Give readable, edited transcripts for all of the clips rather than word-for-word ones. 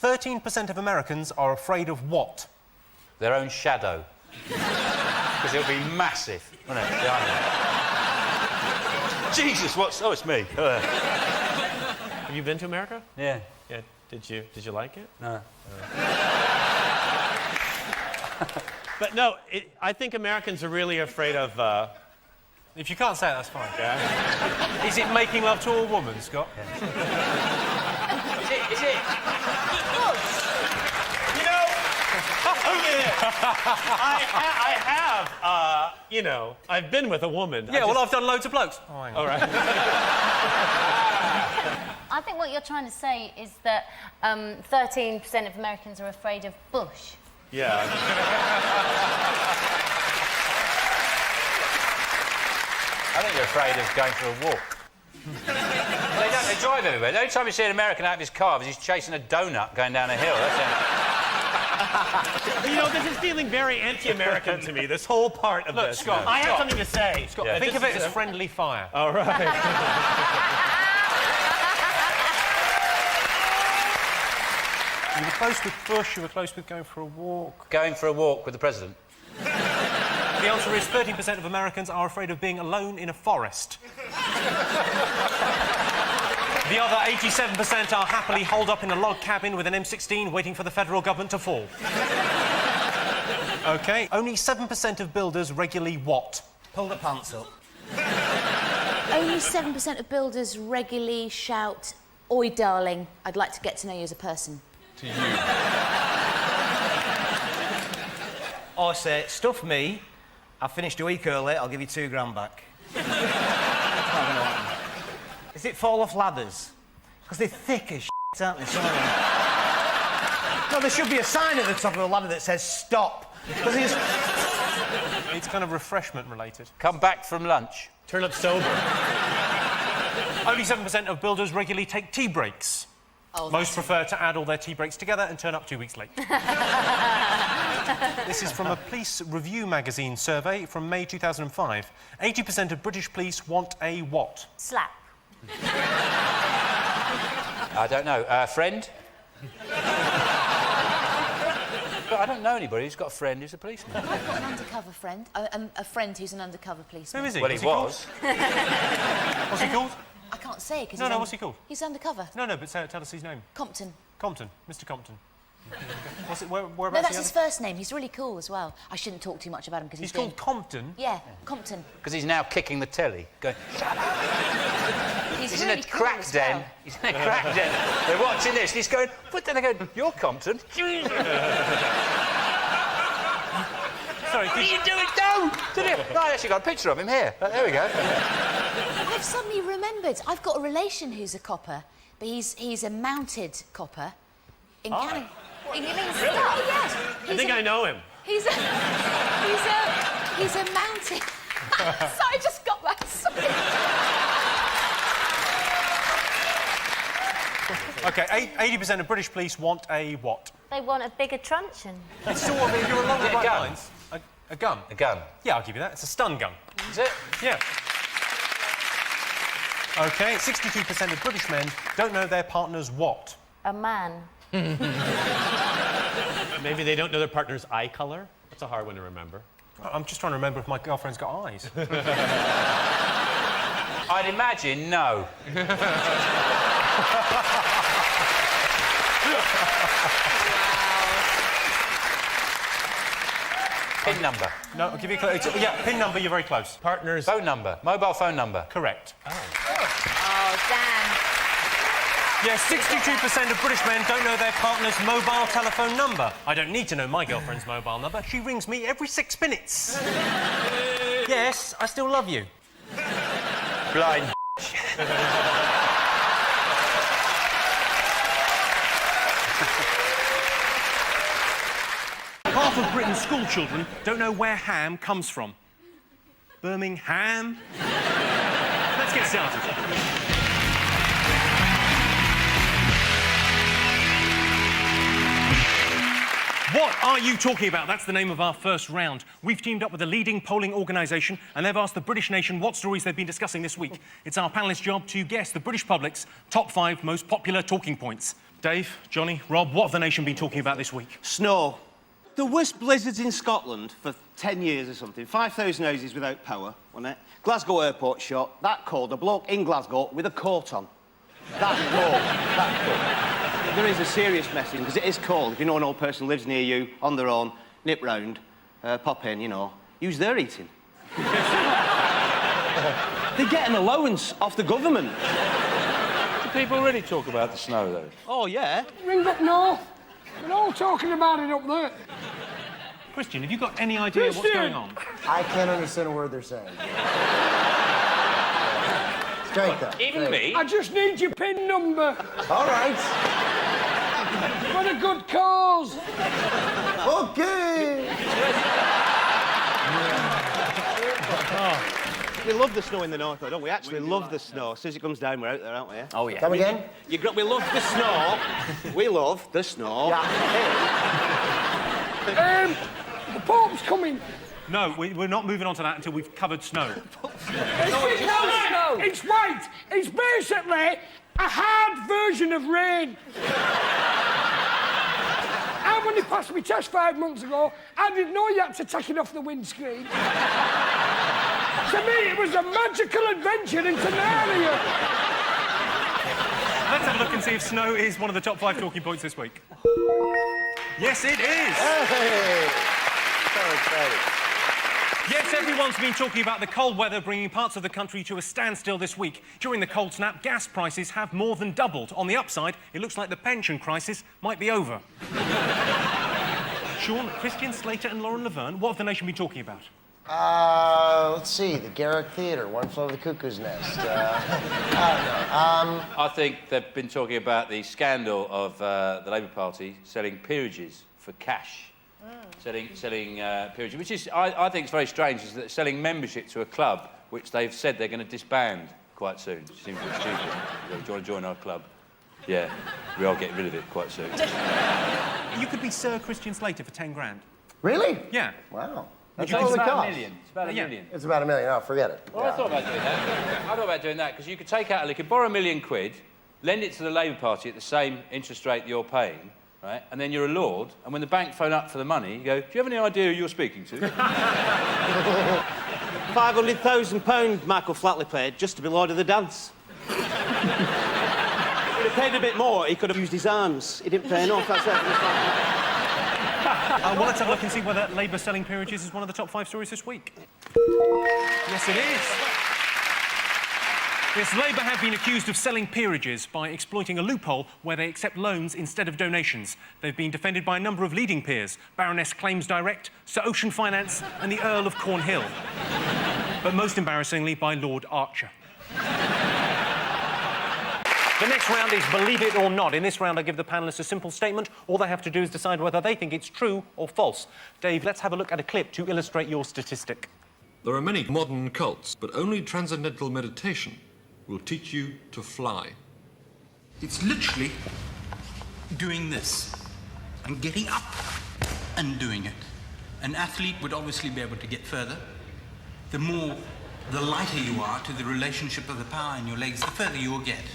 13% of Americans are afraid of what? Their own shadow. Because it'll be massive, won't it? Behind them. Jesus, what's... Oh, it's me. Have you been to America? Yeah. Yeah. Did you like it? No. But no, I think Americans are really afraid of... If you can't say it, that's fine. Yeah. Is it making love to a woman, Scott? Yeah. Is it? You know, I have, you know, I've been with a woman. Yeah, well, I've done loads of blokes. Oh, hang on. All right. I think what you're trying to say is that 13% of Americans are afraid of Bush. Yeah. I think you're afraid of going for a walk. They drive everywhere. The only time you see an American out of his car is he's chasing a donut going down a hill. That's it. You know, this is feeling very anti-American to me, this whole part of this. Scott, I have Scott. something to say. Scott, Yeah. think of it as friendly fire. All right. You were close with Bush, you were close with going for a walk. Going for a walk with the president. The answer is 13% of Americans are afraid of being alone in a forest. The other 87% are happily holed up in a log cabin with an M16 waiting for the federal government to fall. OK, only 7% of builders regularly what? Pull the pants up. Only 7% of builders regularly shout, "Oi, darling, I'd like to get to know you as a person." To you. Or say, stuff me, I finished a week early, I'll give you £2 back. That's not gonna happen. Is it fall off ladders? Because they're thick as shit, aren't they, some of them? No, there should be a sign at the top of the ladder that says stop. Because It's kind of refreshment related. Come back from lunch. Turn up sober. Only 7% of builders regularly take tea breaks. Oh, Most prefer to add all their tea breaks together and turn up 2 weeks late. This is from a Police Review magazine survey from May 2005. 80% of British police want a what? Slap. I don't know. Friend? But I don't know anybody who's got a friend who's a policeman. I've got an undercover friend. A friend who's an undercover policeman. Who is he? Well, he was. What's he called? I can't say because No, what's he called? He's undercover. No, but tell us his name. Compton. Compton. Mr. Compton. What's it? No, Whereabouts? that's his first name. He's really cool as well. I shouldn't talk too much about him because He's called Compton. Yeah, Compton. Because he's now kicking the telly. Going, He's he's really in a cool crack as den. well. He's in a crack den. They're watching this and he's going, but then they go, you're Compton. Sorry, What are you doing? No! No, I actually got a picture of him here. There we go. I've suddenly remembered. I've got a relation who's a copper, but he's a mounted copper in Canada. You mean Oh, stuff? yes. I think I know him. He's a mounted. Sorry, I just got that. Sorry. OK, 80% of British police want a what? They want a bigger truncheon. It's sort of, you're along the A right gun. lines. A gun? A gun. Yeah, I'll give you that. It's a stun gun. Is it? Yeah. OK, 62% of British men don't know their partner's what? A man. Maybe they don't know their partner's eye colour. That's a hard one to remember. I'm just trying to remember if my girlfriend's got eyes. I'd imagine no. Pin number. No, I'll give you a clue. Yeah, pin number, you're very close. Partners. Phone number. Mobile phone number. Correct. Oh, damn. Yeah, 62% of British men don't know their partner's mobile telephone number. I don't need to know my girlfriend's mobile number. She rings me every 6 minutes. Yes, I still love you. Blind. Half of Britain's school children don't know where ham comes from. Birmingham? Let's get started. What are you talking about? That's the name of our first round. We've teamed up with a leading polling organisation and they've asked the British nation what stories they've been discussing this week. It's our panellists' job to guess the British public's top 5 most popular talking points. Dave, Johnny, Rob, what have the nation been talking about this week? Snow. The worst blizzards in Scotland for 10 years or something. 5,000 houses without power, wasn't it? Glasgow airport shut. That cold. A bloke in Glasgow with a coat on. That cold. That cold. There is a serious message, because it is cold. If you know an old person lives near you, on their own, nip round, pop in, you know, use their eating. They get an allowance off the government. Do people really talk about the snow, though? Oh, yeah. Ring up north. They're all talking about it up there. Christian, have you got any idea what's going on? I can't understand a word they're saying. Straight though. Even me? I just need your PIN number. All right. For a good cause. Okay. We love the snow in the north, though, don't we? Actually love the snow. As soon as it comes down, we're out there, aren't we? Oh, yeah. Come again? We love the snow. We love the snow. The Pope's coming. No, we're not moving on to that until we've covered snow. It's white. It's basically a hard version of rain. I when he passed me test 5 months ago, I didn't know you had to take it off the windscreen. To me, it was a magical adventure into Narnia. Let's have a look and see if snow is one of the top 5 talking points this week. Yes, it is! Hey! So excited. Yes, everyone's been talking about the cold weather bringing parts of the country to a standstill this week. During the cold snap, gas prices have more than doubled. On the upside, it looks like the pension crisis might be over. Sean, Christian, Slater and Lauren Laverne, what have the nation been talking about? Let's see, the Garrick Theatre, One Flew Over the Cuckoo's Nest. I don't know. I think they've been talking about the scandal of the Labour Party selling peerages for cash. Selling peerages, which is, I think, is very strange, is that selling membership to a club which they've said they're going to disband quite soon. It seems a bit stupid. Do you want to join our club? Yeah, we are getting rid of it quite soon. You could be Sir Christian Slater for 10 grand. Really? Yeah. Wow. It's That's all it about costs. $1 million. It's about $1 million. It's about $1 million. Oh, forget it. Well, I thought about doing that. I thought about doing that because you could take out, you could borrow £1 million, lend it to the Labour Party at the same interest rate that you're paying, right? And then you're a lord, and when the bank phone up for the money, you go, do you have any idea who you're speaking to? £500,000 Michael Flatley paid just to be Lord of the Dance. If he'd have paid a bit more, he could have used his arms. He didn't pay enough, that's it. Well, let's have a look and see whether Labour selling peerages is one of the top 5 stories this week. Yes, it is. Yes, Labour have been accused of selling peerages by exploiting a loophole where they accept loans instead of donations. They've been defended by a number of leading peers, Baroness Claims Direct, Sir Ocean Finance and the Earl of Cornhill. But most embarrassingly by Lord Archer. The next round is Believe It or Not. In this round, I give the panellists a simple statement. All they have to do is decide whether they think it's true or false. Dave, let's have a look at a clip to illustrate your statistic. There are many modern cults, but only transcendental meditation will teach you to fly. It's literally doing this and getting up and doing it. An athlete would obviously be able to get further. The lighter you are to the relationship of the power in your legs, the further you will get.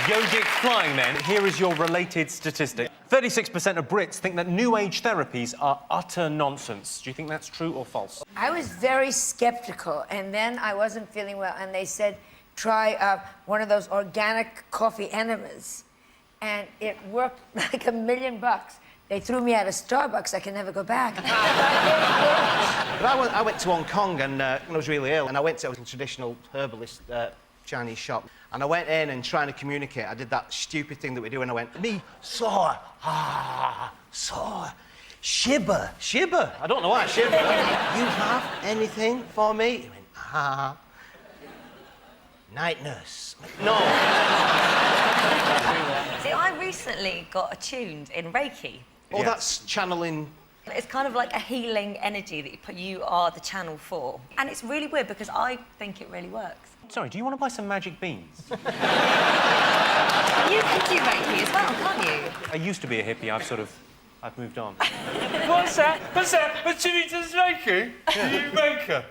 Yogic flying, then. Here is your related statistic. 36% of Brits think that New Age therapies are utter nonsense. Do you think that's true or false? I was very skeptical, and then I wasn't feeling well, and they said, try one of those organic coffee enemas. And it worked like $1 million. They threw me out of Starbucks. I can never go back. But I went to Hong Kong and I was really ill, and I went to a traditional herbalist Chinese shop, and I went in and trying to communicate. I did that stupid thing that we do, and I went, me, sore, sore, shiver. I don't know why, shiver. You have anything for me? He went, night nurse. No. See, I recently got attuned in Reiki. Oh, yeah. That's channeling. It's kind of like a healing energy that you are the channel for. And it's really weird because I think it really works. Sorry, do you want to buy some magic beans? You can do Reiki as well, can't you? I used to be a hippie. I've moved on. What's that? But Jimmy does Reiki? You make her.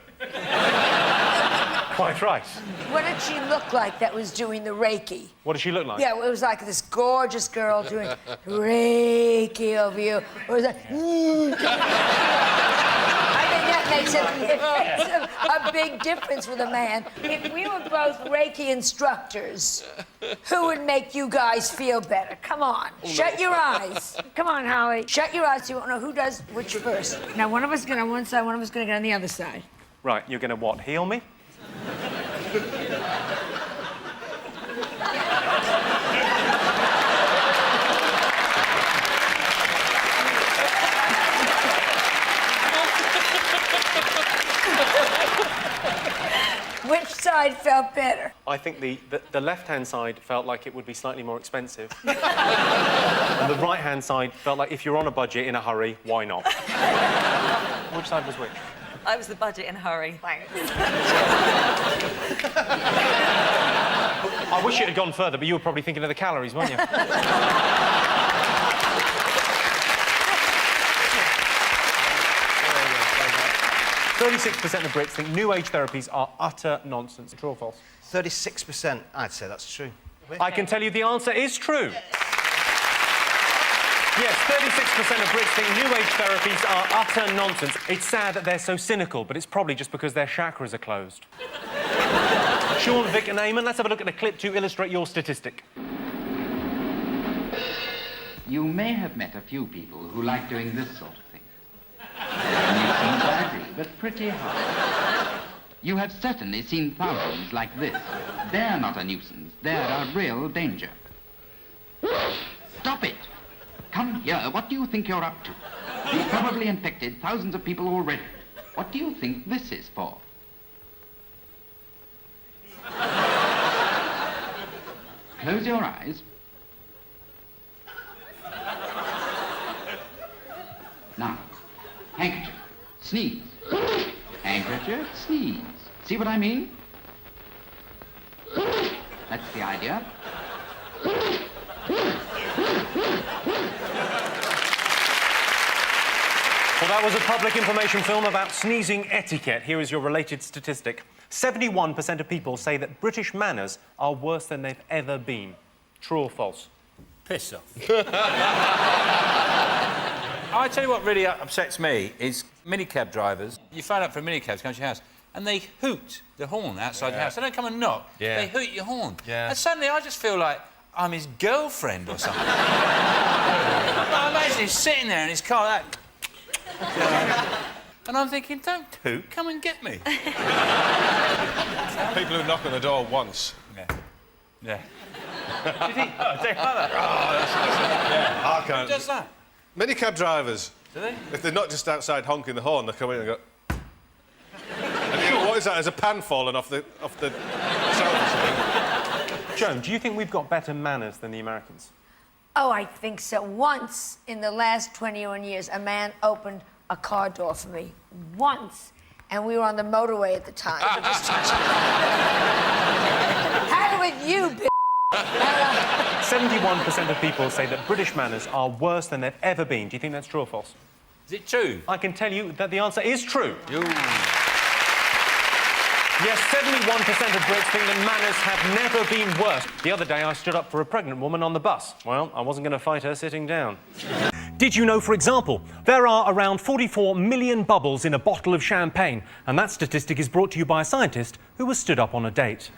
Quite right. What did she look like that was doing the Reiki? What does she look like? Yeah, it was like this gorgeous girl doing Reiki over you. Or was that... I think that makes a big difference with a man. If we were both Reiki instructors, who would make you guys feel better? Come on, shut your eyes. Come on, Holly. Shut your eyes so you won't know who does which first. Now, one of us is going on one side, one of us is going to get on the other side. Right, you're going to what, heal me? Which side felt better? I think the left-hand side felt like it would be slightly more expensive. And the right-hand side felt like if you're on a budget in a hurry, why not? Which side was which? I was the budget in a hurry. Thanks. I wish it had gone further, but you were probably thinking of the calories, weren't you? 36% of Brits think new age therapies are utter nonsense. True or false? 36%. I'd say that's true. I can tell you the answer is true. Yes, 36% of Brits think new age therapies are utter nonsense. It's sad that they're so cynical, but it's probably just because their chakras are closed. Sean, Vic and Eamon, let's have a look at a clip to illustrate your statistic. You may have met a few people who like doing this sort of thing. Nuisance, I agree, but pretty hard. You have certainly seen thousands like this. They're not a nuisance. They're a real danger. Stop it! Come here. What do you think you're up to? You've probably infected thousands of people already. What do you think this is for? Close your eyes. Now, handkerchief, sneeze. Handkerchief, sneeze. See what I mean? That's the idea. Well, that was a public information film about sneezing etiquette. Here is your related statistic. 71% of people say that British manners are worse than they've ever been. True or false? Piss off. I tell you what really upsets me is minicab drivers. You phone up for a minicab to come to your house and they hoot the horn outside your house. They don't come and knock. They hoot your horn. And suddenly I just feel like I'm his girlfriend or something. I imagine he's sitting there in his car like that. And I'm thinking, don't hoot, come and get me. People who knock on the door once. Yeah. Do you think? Oh, they like that? Oh, that's I can't. Who does that? Minicab drivers. Do they? If they're not just outside honking the horn, they come in and go... And you go, what is that? There's a pan falling off the shelf. Joan, do you think we've got better manners than the Americans? Oh, I think so. Once in the last 21 years, a man opened a car door for me. Once. And we were on the motorway at the time. Had it with you, bitch. 71% of people say that British manners are worse than they've ever been. Do you think that's true or false? Is it true? I can tell you that the answer is true. Yes, 71% of Brits think that manners have never been worse. The other day, I stood up for a pregnant woman on the bus. Well, I wasn't going to fight her sitting down. Did you know, for example, there are around 44 million bubbles in a bottle of champagne? And that statistic is brought to you by a scientist who was stood up on a date.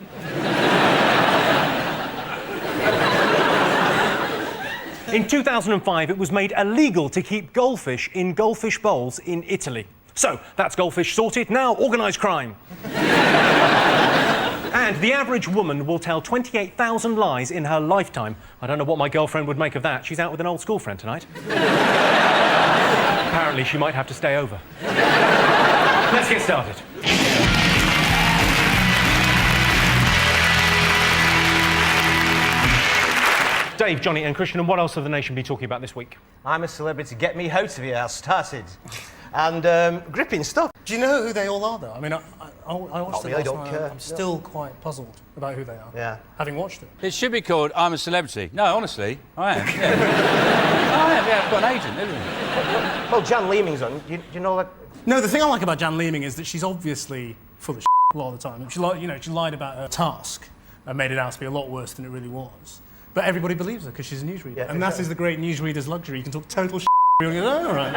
In 2005, it was made illegal to keep goldfish in goldfish bowls in Italy. So, that's goldfish sorted. Now, organised crime. And the average woman will tell 28,000 lies in her lifetime. I don't know what my girlfriend would make of that. She's out with an old school friend tonight. Apparently, she might have to stay over. Let's get started. Dave, Johnny and Christian, and what else have the nation been talking about this week? I'm a celebrity. Get me out of here. I started. And gripping stuff. Do you know who they all are, though? I mean, I watched me, it I last don't night. care. I'm still quite puzzled about who they are. Yeah. Having watched it. It should be called I'm a Celebrity. No, honestly, I am. Yeah. I am, yeah, I've got an agent, everything. Well, Jan Leeming's on. Do you know that? No, the thing I like about Jan Leeming is that she's obviously full of a lot of the time. She lied about her task and made it out to be a lot worse than it really was. But everybody believes her because she's a newsreader. Yeah, and that is the great newsreader's luxury. You can talk total and you'll go, all right.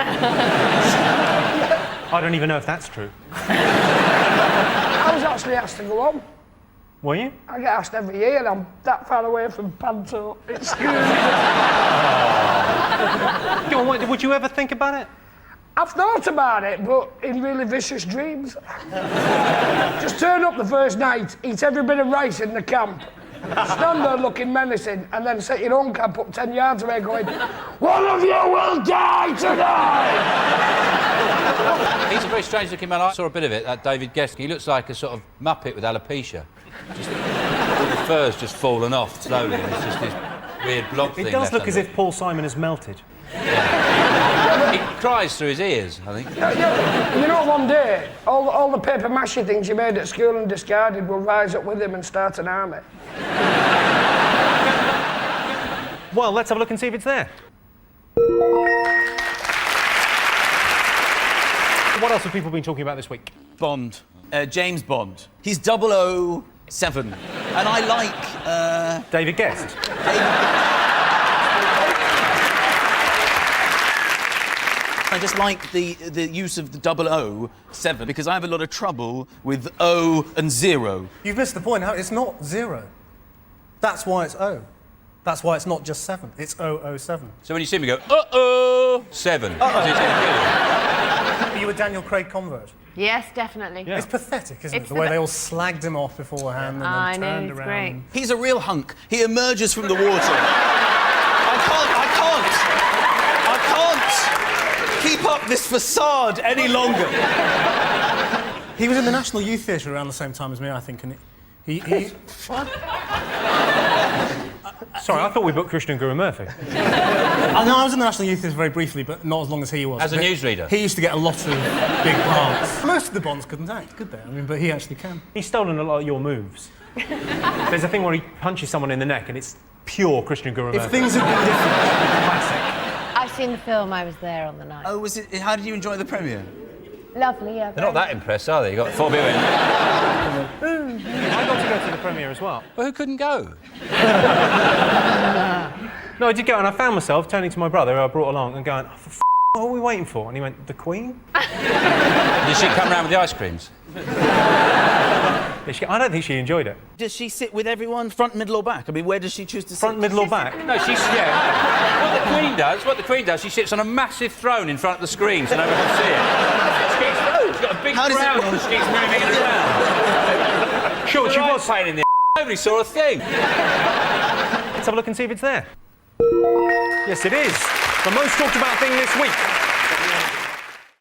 I don't even know if that's true. I was actually asked to go on. Were you? I get asked every year, and I'm that far away from Panto. It's scary. Go on, would you ever think about it? I've thought about it, but in really vicious dreams. Just turn up the first night, eat every bit of rice in the camp, stand there looking menacing, and then set your own camp up 10 yards away going, one of you will die tonight! He's a very strange looking man. I saw a bit of it, that David Guest. He looks like a sort of Muppet with alopecia. Just, all the fur's just fallen off slowly, and it's just this weird blob thing. It does look left as under if Paul Simon has melted. He cries through his ears, I think. You know, one day, all the paper mache things you made at school and discarded will rise up with him and start an army. Well, let's have a look and see if it's there. What else have people been talking about this week? Bond. James Bond. He's 007. And I like... David Guest. I just like the use of the 007 because I have a lot of trouble with O and 0. You've missed the point. It's not 0. That's why it's O. That's why it's not just 7. It's 007. So when you see me go, uh-oh, 7. Are you a Daniel Craig convert? Yes, definitely. Yeah. It's pathetic, isn't it? It's The way they all slagged him off beforehand and then turned it's around. great. He's a real hunk. He emerges from the water. I can't keep up this facade any longer. He was in the National Youth Theatre around the same time as me, I think, and he Sorry, I thought we booked Christian Guru Murphy. I know I was in the National Youth Theatre very briefly, but not as long as he was. As a newsreader? He used to get a lot of big parts. Most of the Bonds couldn't act, could they? I mean, but he actually can. He's stolen a lot of your moves. There's a thing where he punches someone in the neck and it's pure Christian Guru Murphy. If things had been different... Classic. I've seen the film. I was there on the night. Oh, was it? How did you enjoy the premiere? Lovely, yeah. They're not that impressed, are they? You got 4 people in. I got to go to the premiere as well. Well, who couldn't go? No, I did go and I found myself turning to my brother, who I brought along, and going, oh, for what are we waiting for? And he went, the Queen? Did she come round with the ice creams? I don't think she enjoyed it. Does she sit with everyone, front, middle, or back? I mean, where does she choose to sit? Front, middle, or back? No, she's What the Queen does, she sits on a massive throne in front of the screen so nobody can see it. She's got a big crown and she keeps moving it around. Sure, she was playing in the Nobody saw a thing. Let's have a look and see if it's there. Yes, it is. The most talked about thing this week.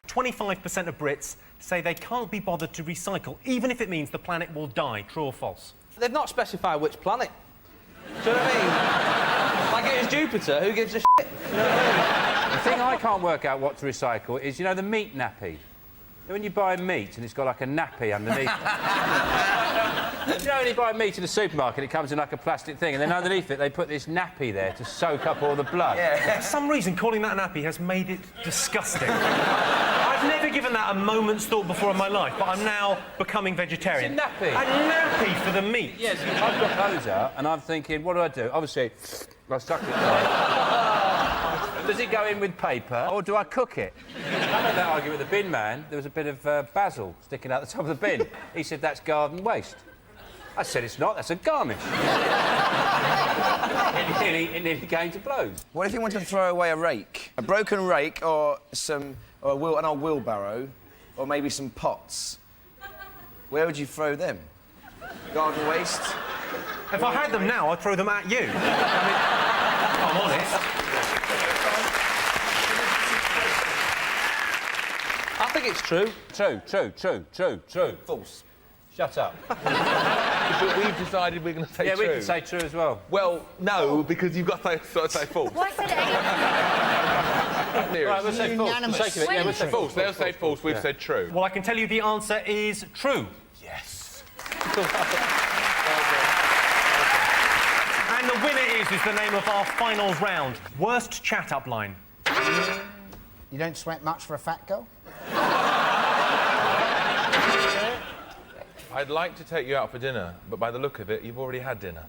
25% of Brits say they can't be bothered to recycle, even if it means the planet will die. True or false? They've not specified which planet. Do you know what I mean? Like it was Jupiter, who gives a shit? You know what I mean? The thing I can't work out what to recycle is, you know, the meat nappy. When you buy meat and it's got like a nappy underneath it. You know, when you buy meat in the supermarket, it comes in like a plastic thing, and then underneath it they put this nappy there to soak up all the blood. Yeah. For some reason, calling that a nappy has made it disgusting. I've never given that a moment's thought before in my life, but I'm now becoming vegetarian. It's a nappy. A nappy for the meat. Yes, I've got those out, and I'm thinking, what do I do? Obviously, I suck it tight. Does it go in with paper, or do I cook it? I had that argument with the bin man. There was a bit of basil sticking out the top of the bin. He said, that's garden waste. I said, it's not, that's a garnish. It nearly came to blows. What if you wanted to throw away a rake? A broken rake or an old wheelbarrow, or maybe some pots? Where would you throw them? Garden waste? If I had them now, I'd throw them at you. I'm honest. I think it's true. True. False. Shut up. But we've decided we're going to say true. Yeah, we can say true as well. Well, no, because you've got to say false. Why said it Right, we'll say false. For the sake of it, yeah, we'll say false. They'll say false, we've said true. Well, I can tell you the answer is true. And the winner is the name of our finals round. Worst chat-up line. You don't sweat much for a fat girl? I'd like to take you out for dinner, but by the look of it, you've already had dinner.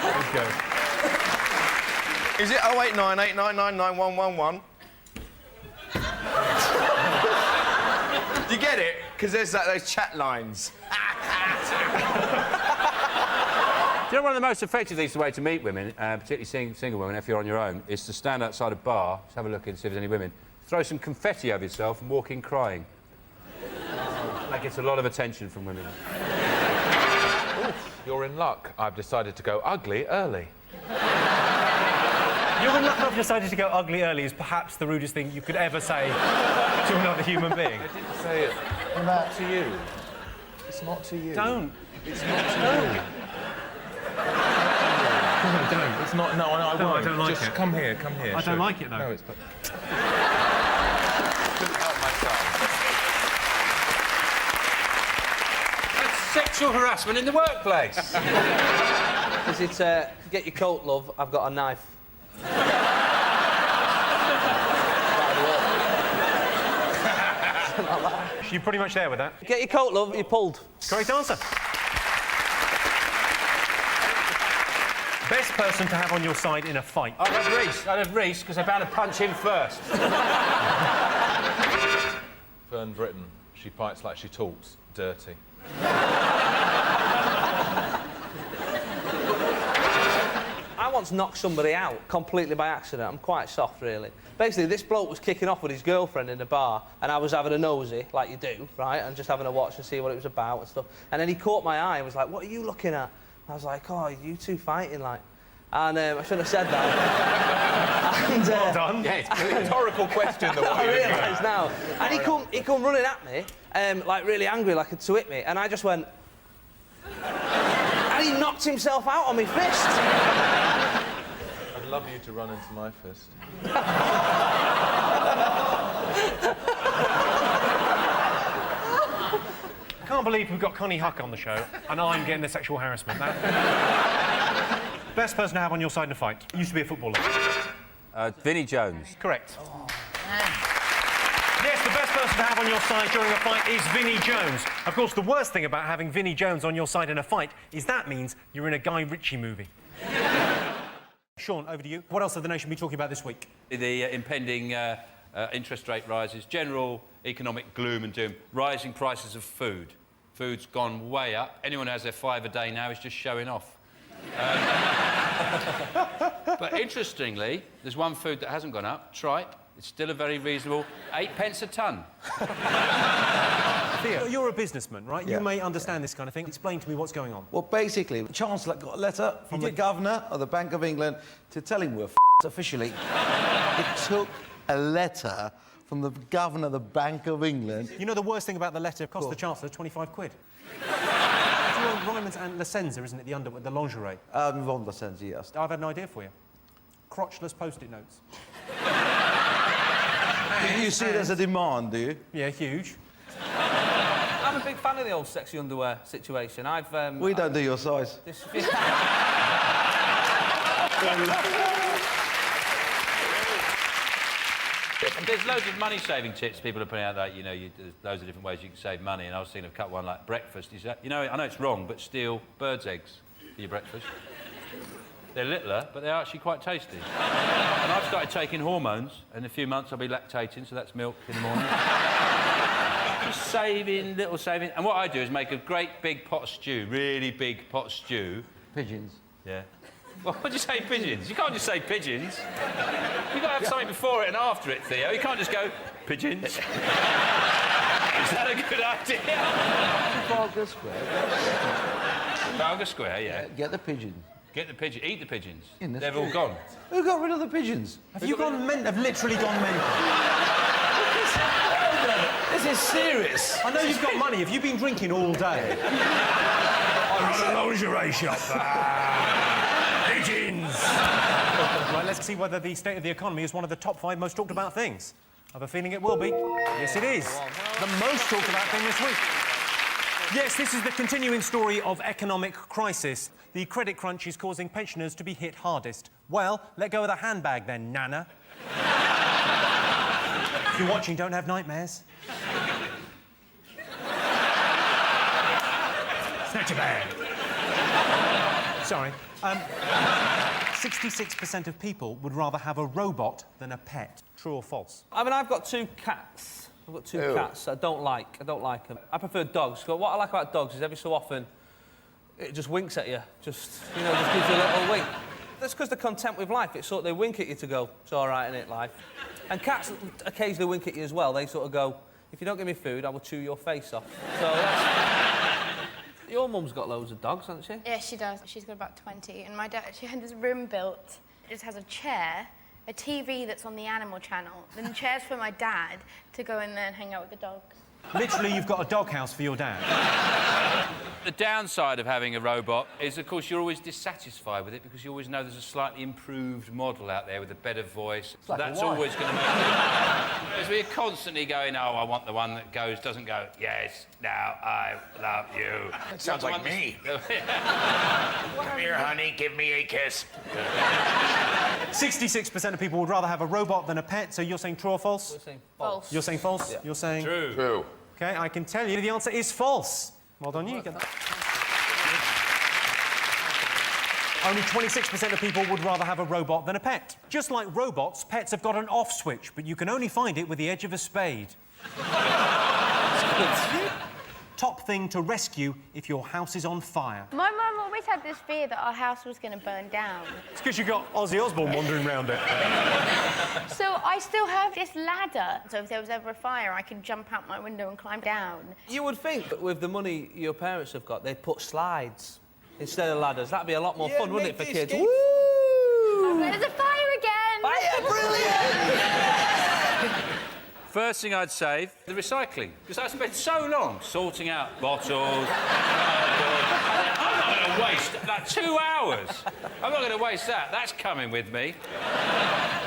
Let's go. Is it 08989999111? Do you get it? Because there's like those chat lines. Do you know one of the most effective things, the way to meet women, particularly single women, if you're on your own, is to stand outside a bar, just have a look and see if there's any women, throw some confetti over yourself and walk in crying. That gets a lot of attention from women. Oof, you're in luck. I've decided to go ugly early. You're in luck I've decided to go ugly early is perhaps the rudest thing you could ever say to another human being. I didn't say it. Not to you. It's not to you. Don't. It's not to you. No, don't. It's not. No, I won't. No, I don't like Just it. come here. Come here. I don't like it, though. No, it's. But... Couldn't help myself. That's sexual harassment in the workplace. Is it, get your coat, love, I've got a knife. You're pretty much there with that. Get your coat, love, you pulled. Correct answer. Best person to have on your side in a fight. I'd have Reece, because I'm bound to punch him first. Fern Britton. She fights like she talks. Dirty. I once knocked somebody out completely by accident. I'm quite soft, really. Basically, this bloke was kicking off with his girlfriend in the bar, and I was having a nosy, like you do, right, and just having a watch and see what it was about and stuff. And then he caught my eye and was like, "What are you looking at?" I was like, "Oh, you two fighting, like." And I shouldn't have said that. And, well done. Yeah, it's a rhetorical question, though. I realise now. And he come running at me, like really angry, like to hit me, and I just went... and he knocked himself out on my fist. I'd love you to run into my fist. I can't believe we've got Connie Huck on the show, and I'm getting the sexual harassment. Best person to have on your side in a fight. Used to be a footballer. Vinnie Jones. Correct. Yes, the best person to have on your side during a fight is Vinnie Jones. Of course, the worst thing about having Vinnie Jones on your side in a fight is that means you're in a Guy Ritchie movie. Sean, over to you. What else have the nation been talking about this week? The impending interest rate rises, general economic gloom and doom, rising prices of food. Food's gone way up. Anyone who has their $5 a day now is just showing off. But interestingly, there's one food that hasn't gone up, tripe. It's still a very reasonable 8p a tonne. Theo, you're a businessman, right? Yeah. You may understand this kind of thing. Explain to me what's going on. Well, basically, the Chancellor got a letter from the Governor of the Bank of England to tell him we're officially. It took a letter from the Governor of the Bank of England. You know the worst thing about the letter cost the Chancellor 25 quid. Ryman's and La Senza, isn't it? The lingerie. Von La Senza, yes. I've had an idea for you. Crotchless post-it notes. You see there's a demand, do you? Yeah, huge. I'm a big fan of the old sexy underwear situation. We don't do your size. There's loads of money-saving tips people are putting out that, there's loads of different ways you can save money, and I was thinking of cut one like breakfast. I know it's wrong, but steal birds' eggs for your breakfast. They're littler, but they're actually quite tasty. And I've started taking hormones, and in a few months I'll be lactating, so that's milk in the morning. Just little saving. And what I do is make a great big pot of stew, really big pot of stew. Pigeons. Yeah. Well, what'd you say, pigeons? You can't just say pigeons. You've got to have something before it and after it, Theo. You can't just go, pigeons. Is that a good idea? Trafalgar Square. Trafalgar Square, yeah. Get the pigeons. Get the pigeons. Eat the pigeons. In the They've all gone. Who got rid of the pigeons? Have literally gone mental? This is serious. I know you've got money. Have you been drinking all day? I run a lingerie shop. Pigeons! Right, let's see whether the state of the economy is one of the top 5 most talked about things. I have a feeling it will be. Yes, it is. The most talked about thing this week. Yes, this is the continuing story of economic crisis. The credit crunch is causing pensioners to be hit hardest. Well, let go of the handbag then, Nana. If you're watching, don't have nightmares. Snatch your bag. Sorry. 66% of people would rather have a robot than a pet. True or false? I mean, I've got 2 cats. I've got 2 cats I don't like. I don't like them. I prefer dogs. But what I like about dogs is every so often it just winks at you. Just, you know, just gives you a little wink. That's because they're content with life. It's sort of, they wink at you to go, it's all right, innit, life? And cats occasionally wink at you as well. They sort of go, if you don't give me food, I will chew your face off. So that's... Your mum's got loads of dogs, hasn't she? Yeah, she does. She's got about 20. And my dad, she had this room built. It just has a chair, a TV that's on the Animal Channel, then chairs for my dad to go in there and hang out with the dogs. Literally, you've got a doghouse for your dad. The downside of having a robot is, of course, you're always dissatisfied with it because you always know there's a slightly improved model out there with a better voice. So like that's a wife. always going to make Because we're constantly going, oh, I want the one that doesn't go, yes, now I love you. That sounds like me. Come here, honey, give me a kiss. 66% of people would rather have a robot than a pet, so you're saying true or false? We're saying false. You're saying false? Yeah. You're saying... True. True. OK, I can tell you the answer is false. Well done, you get that. Only 26% of people would rather have a robot than a pet. Just like robots, pets have got an off switch, but you can only find it with the edge of a spade. Top thing to rescue if your house is on fire. My mum always had this fear that our house was going to burn down. It's because you've got Ozzy Osbourne wandering around it. So I still have this ladder. So if there was ever a fire, I could jump out my window and climb down. You would think that with the money your parents have got, they'd put slides instead of ladders. That'd be a lot more fun, wouldn't it, for kids? Woo! There's a fire again! Fire, brilliant! First thing I'd save, the recycling. Because I spent so long sorting out bottles, I'm not going to waste like 2 hours. I'm not going to waste that. That's coming with me.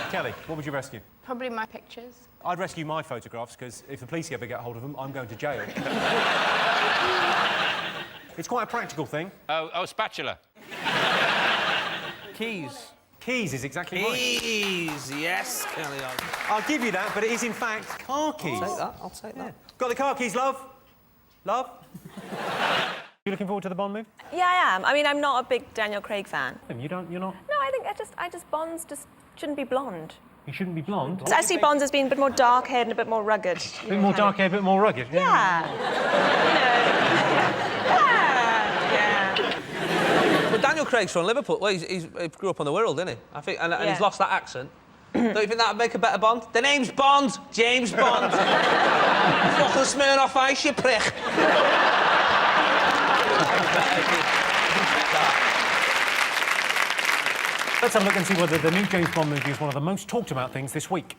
Kelly, what would you rescue? Probably my pictures. I'd rescue my photographs, because if the police ever get hold of them, I'm going to jail. It's quite a practical thing. Oh, spatula. Keys. Keys is exactly right. Keys, yes, Kelly. I'll give you that, but it is in fact car keys. I'll take that. Got the car keys, love? Love? You looking forward to the Bond movie? Yeah, I am. I mean, I'm not a big Daniel Craig fan. You're not? No, I think Bonds just shouldn't be blonde. He shouldn't be blonde? I see Bonds as being a bit more dark-haired and a bit more rugged. A bit more dark-haired, a bit more rugged? Yeah. But Daniel Craig's from Liverpool. Well, he grew up on the Wirral, didn't he? I think, and he's lost that accent. Don't you think that'd make a better Bond? The name's Bond, James Bond. Fucking Smirnoff Ice, you prick. Let's have a look and see whether the new James Bond movie is one of the most talked about things this week.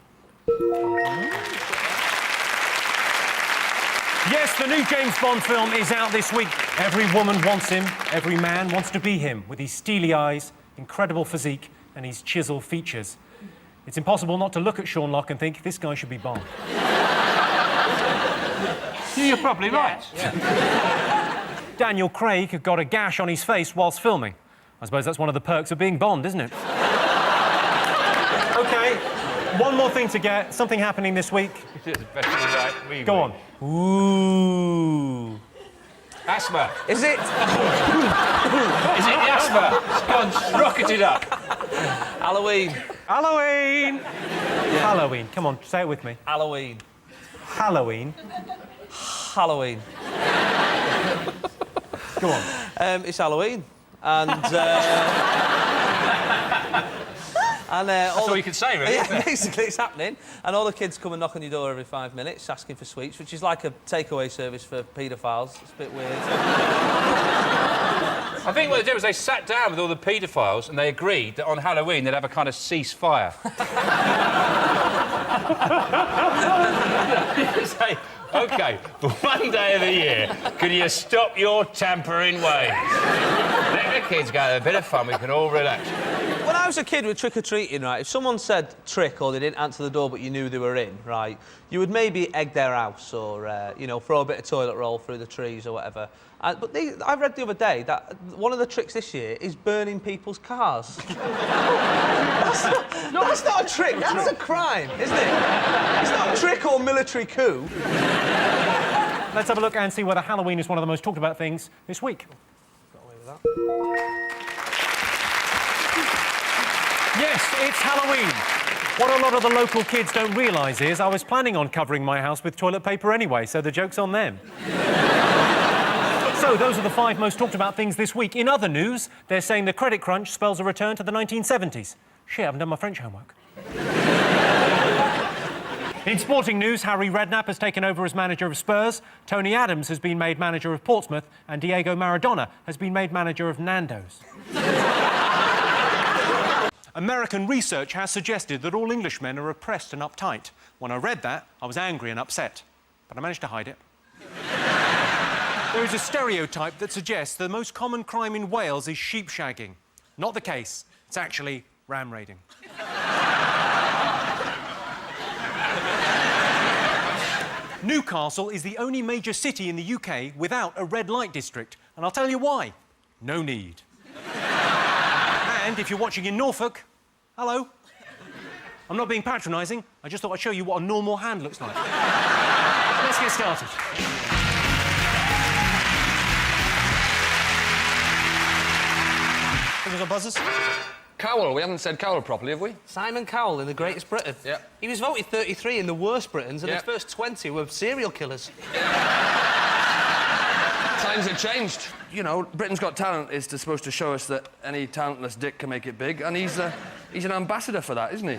Yes, the new James Bond film is out this week. Every woman wants him, every man wants to be him, with his steely eyes, incredible physique, and his chisel features. It's impossible not to look at Sean Locke and think, this guy should be Bond. You're probably right. Yeah. Daniel Craig got a gash on his face whilst filming. I suppose that's one of the perks of being Bond, isn't it? OK, one more thing to get. Something happening this week. Go on. Ooh. Asthma. Is it? Is it asthma? Come on, rocket it up. Halloween. Halloween. Halloween. Come on, say it with me. Halloween. Halloween. Halloween. Go on. It's Halloween. And That's all you can say, really. Yeah, basically, it's happening. And all the kids come and knock on your door every 5 minutes asking for sweets, which is like a takeaway service for paedophiles. It's a bit weird. I think what they did was they sat down with all the paedophiles and they agreed that on Halloween they'd have a kind of ceasefire. Say, OK, for one day of the year, can you stop your tampering ways? Let the kids go have a bit of fun, we can all relax. When I I was a kid with trick-or-treating, right, if someone said trick or they didn't answer the door but you knew they were in, right, you would maybe egg their house or, you know, throw a bit of toilet roll through the trees or whatever. But I read the other day that one of the tricks this year is burning people's cars. That's not a trick, that's a crime, isn't it? It's not a trick or military coup. Let's have a look and see whether Halloween is one of the most talked about things this week. Got away with that. Yes, it's Halloween. What a lot of the local kids don't realise is I was planning on covering my house with toilet paper anyway, so the joke's on them. So those are the 5 most talked about things this week. In other news, they're saying the credit crunch spells a return to the 1970s. Shit, I haven't done my French homework. In sporting news, Harry Redknapp has taken over as manager of Spurs, Tony Adams has been made manager of Portsmouth, and Diego Maradona has been made manager of Nando's. American research has suggested that all Englishmen are repressed and uptight. When I read that, I was angry and upset, but I managed to hide it. There is a stereotype that suggests the most common crime in Wales is sheep shagging. Not the case. It's actually ram raiding. Newcastle is the only major city in the UK without a red light district, and I'll tell you why. No need. And if you're watching in Norfolk, hello. I'm not being patronising, I just thought I'd show you what a normal hand looks like. Let's get started. Fingers on buzzers. Cowell, we haven't said Cowell properly, have we? Simon Cowell in The Greatest Britain. Yeah. He was voted 33 in the worst Britons, and Yeah. his first 20 were serial killers. Times have changed. You know, Britain's Got Talent is supposed to show us that any talentless dick can make it big, and he's an ambassador for that, isn't he?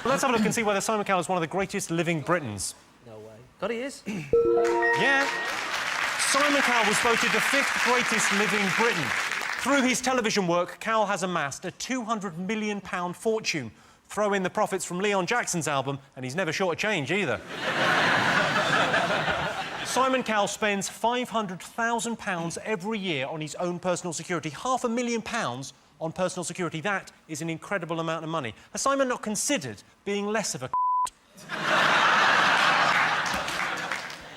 Well, let's have a look and see whether Simon Cowell is one of the greatest living Britons. No way. God, he is. Yeah. Simon Cowell was voted the 5th greatest living Briton. Through his television work, Cowell has amassed a £200 million fortune. Throw in the profits from Leon Jackson's album, and he's never short of change either. Simon Cowell spends £500,000 every year on his own personal security. £500,000 on personal security. That is an incredible amount of money. Has Simon not considered being less of a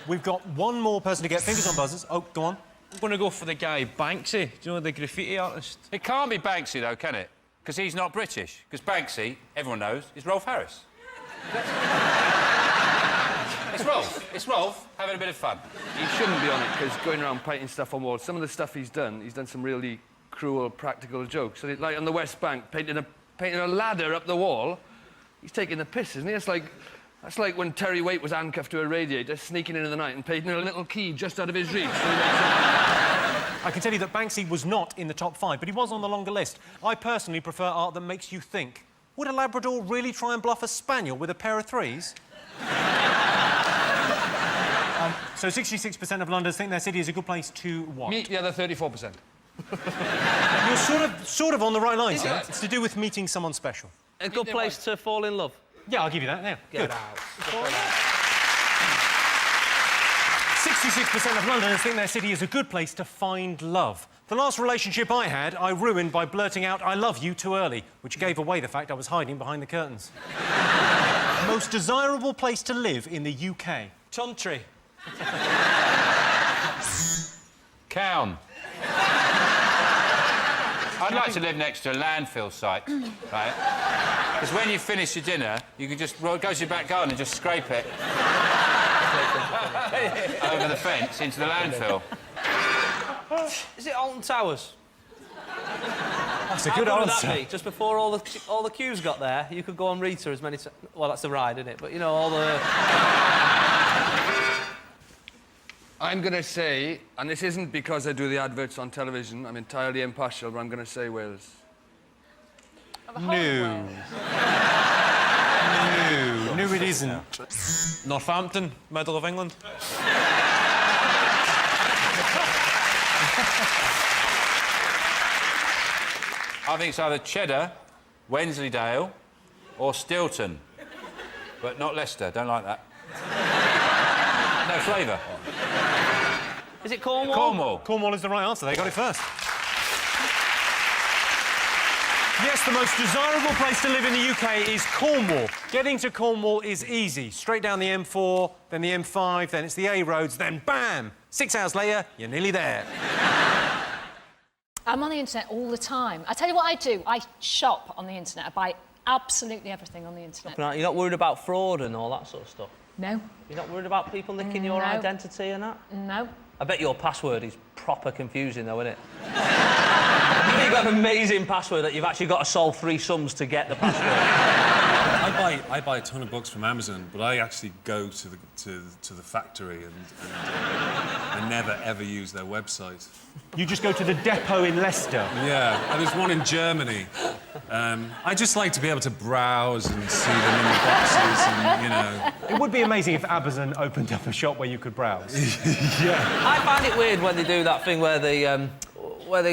We've got one more person to get. Fingers on buzzers. Oh, go on. I'm going to go for the guy Banksy. Do you know the graffiti artist? It can't be Banksy, though, can it? Because he's not British. Because Banksy, everyone knows, is Rolf Harris. It's Rolf. It's Rolf having a bit of fun. He shouldn't be on it, because going around painting stuff on walls, some of the stuff he's done some really cruel, practical jokes. So, like on the West Bank, painting a ladder up the wall, he's taking the piss, isn't he? That's like when Terry Waite was handcuffed to a radiator, sneaking in the night and painting a little key just out of his reach. I can tell you that Banksy was not in the top 5, but he was on the longer list. I personally prefer art that makes you think. Would a Labrador really try and bluff a Spaniel with a pair of 3s? So 66% of Londoners think their city is a good place to what? Meet the other 34%. You're sort of on the right line, sir. It's to do with meeting someone special. A good place to fall in love. Yeah, I'll give you that. Yeah, Get good. out. 66% of Londoners think their city is a good place to find love. The last relationship I had, I ruined by blurting out "I love you" too early, which gave away the fact I was hiding behind the curtains. Most desirable place to live in the UK? Chuntry. Cown. I'd like to live next to a landfill site, right? Because when you finish your dinner, you can just go to your back garden and just scrape it over the fence into the landfill. Is it Alton Towers? That's a good How answer. Would that be? Just before all the queues got there, you could go on Rita as many times. Well, that's the ride, isn't it? But you know, all the. I'm going to say, and this isn't because I do the adverts on television, I'm entirely impartial, but I'm going to say Wales. No. No, it isn't. Northampton, middle of England. I think it's either Cheddar, Wensleydale, or Stilton. But not Leicester, don't like that. No flavour. Is it Cornwall? Cornwall. Cornwall is the right answer. They got it first. Yes, the most desirable place to live in the UK is Cornwall. Getting to Cornwall is easy. Straight down the M4, then the M5, then it's the A roads, then bam! 6 hours later, you're nearly there. I'm on the internet all the time. I tell you what I do. I shop on the internet. I buy absolutely everything on the internet. You're not worried about fraud and all that sort of stuff? No. You're not worried about people nicking your identity and that? No. I bet your password is proper confusing, though, isn't it? You've got an amazing password that you've actually got to solve 3 sums to get the password. I buy a ton of books from Amazon, but I actually go to the factory and I never ever use their website. You just go to the depot in Leicester? Yeah, and there's one in Germany. I just like to be able to browse and see them in the boxes and, you know... It would be amazing if Amazon opened up a shop where you could browse. Yeah. I find it weird when they do that thing where they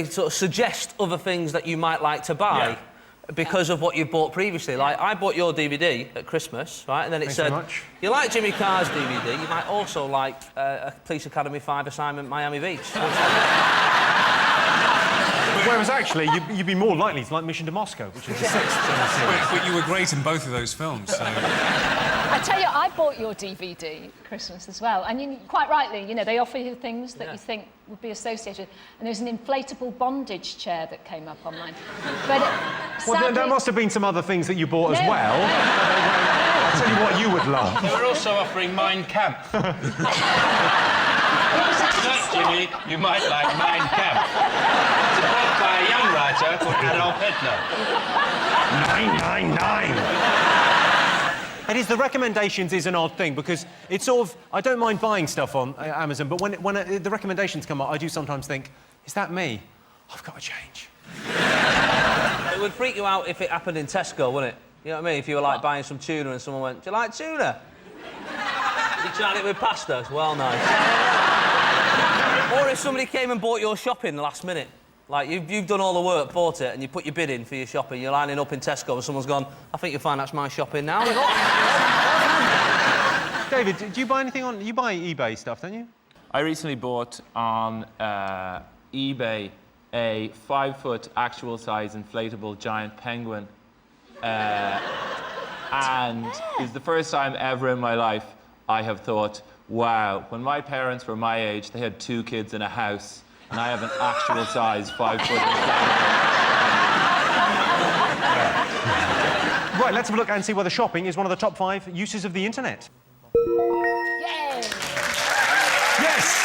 sort of suggest other things that you might like to buy. Yeah. Because of what you bought previously. Like, I bought your DVD at Christmas, right? And then it said, you like Jimmy Carr's DVD, you might also like a Police Academy 5 assignment Miami Beach. Whereas actually, you'd be more likely to like Mission to Moscow, which is the 6th in the series. But you were great in both of those films, so... I tell you, I bought your DVD at Christmas as well, and you, quite rightly, you know, they offer you things that you think would be associated. And there's an inflatable bondage chair that came up online. But well, there must have been some other things that you bought as well. I'll tell you what you would love. They were also offering Mein Kampf. Jimmy, you might like Mein Kampf. It's a book by a young writer called Adolf Hitler. 999. It is, the recommendations is an odd thing because it's sort of... I don't mind buying stuff on Amazon, but when the recommendations come up, I do sometimes think, is that me? I've got to change. It would freak you out if it happened in Tesco, wouldn't it? You know what I mean? If you were, like, buying some tuna and someone went, do you like tuna? You tried it with pasta? It's well nice. Or if somebody came and bought your shopping last minute. Like, you've done all the work, bought it, and you put your bid in for your shopping, you're lining up in Tesco and someone's gone, I think you'll find that's my shopping now. David, do you buy anything on... You buy eBay stuff, don't you? I recently bought on eBay a 5-foot actual-size inflatable giant penguin. And it's the first time ever in my life I have thought, wow, when my parents were my age, they had 2 kids in a house, and I have an actual-size 5-foot Right, let's have a look and see whether shopping is one of the top 5 uses of the internet. Yay! Yes!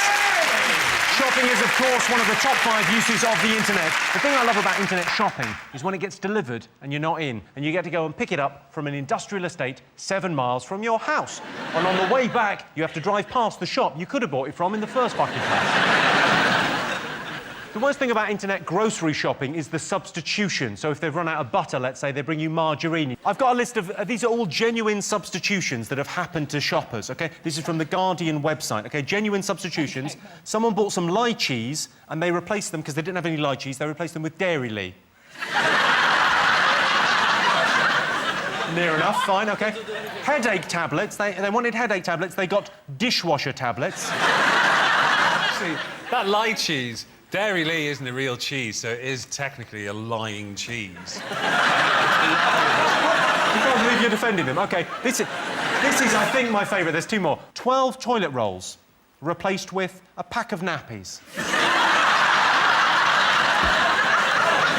Shopping is, of course, one of the top 5 uses of the internet. The thing I love about internet shopping is when it gets delivered and you're not in, and you get to go and pick it up from an industrial estate 7 miles from your house. And on the way back, you have to drive past the shop you could have bought it from in the first fucking place. The worst thing about internet grocery shopping is the substitution. So if they've run out of butter, let's say, they bring you margarine. I've got a list of... these are all genuine substitutions that have happened to shoppers, OK? This is from the Guardian website, OK? Genuine substitutions. Okay. Someone bought some lychees and they replaced them, because they didn't have any lychees, they replaced them with Dairy Lee. Near enough, fine, OK. Headache tablets. They wanted headache tablets. They got dishwasher tablets. See, that lychees... Dairy Lee isn't a real cheese, so it is technically a lying cheese. You can't believe you're defending them. OK, this is, I think, my favourite. There's 2 more. 12 toilet rolls replaced with a pack of nappies.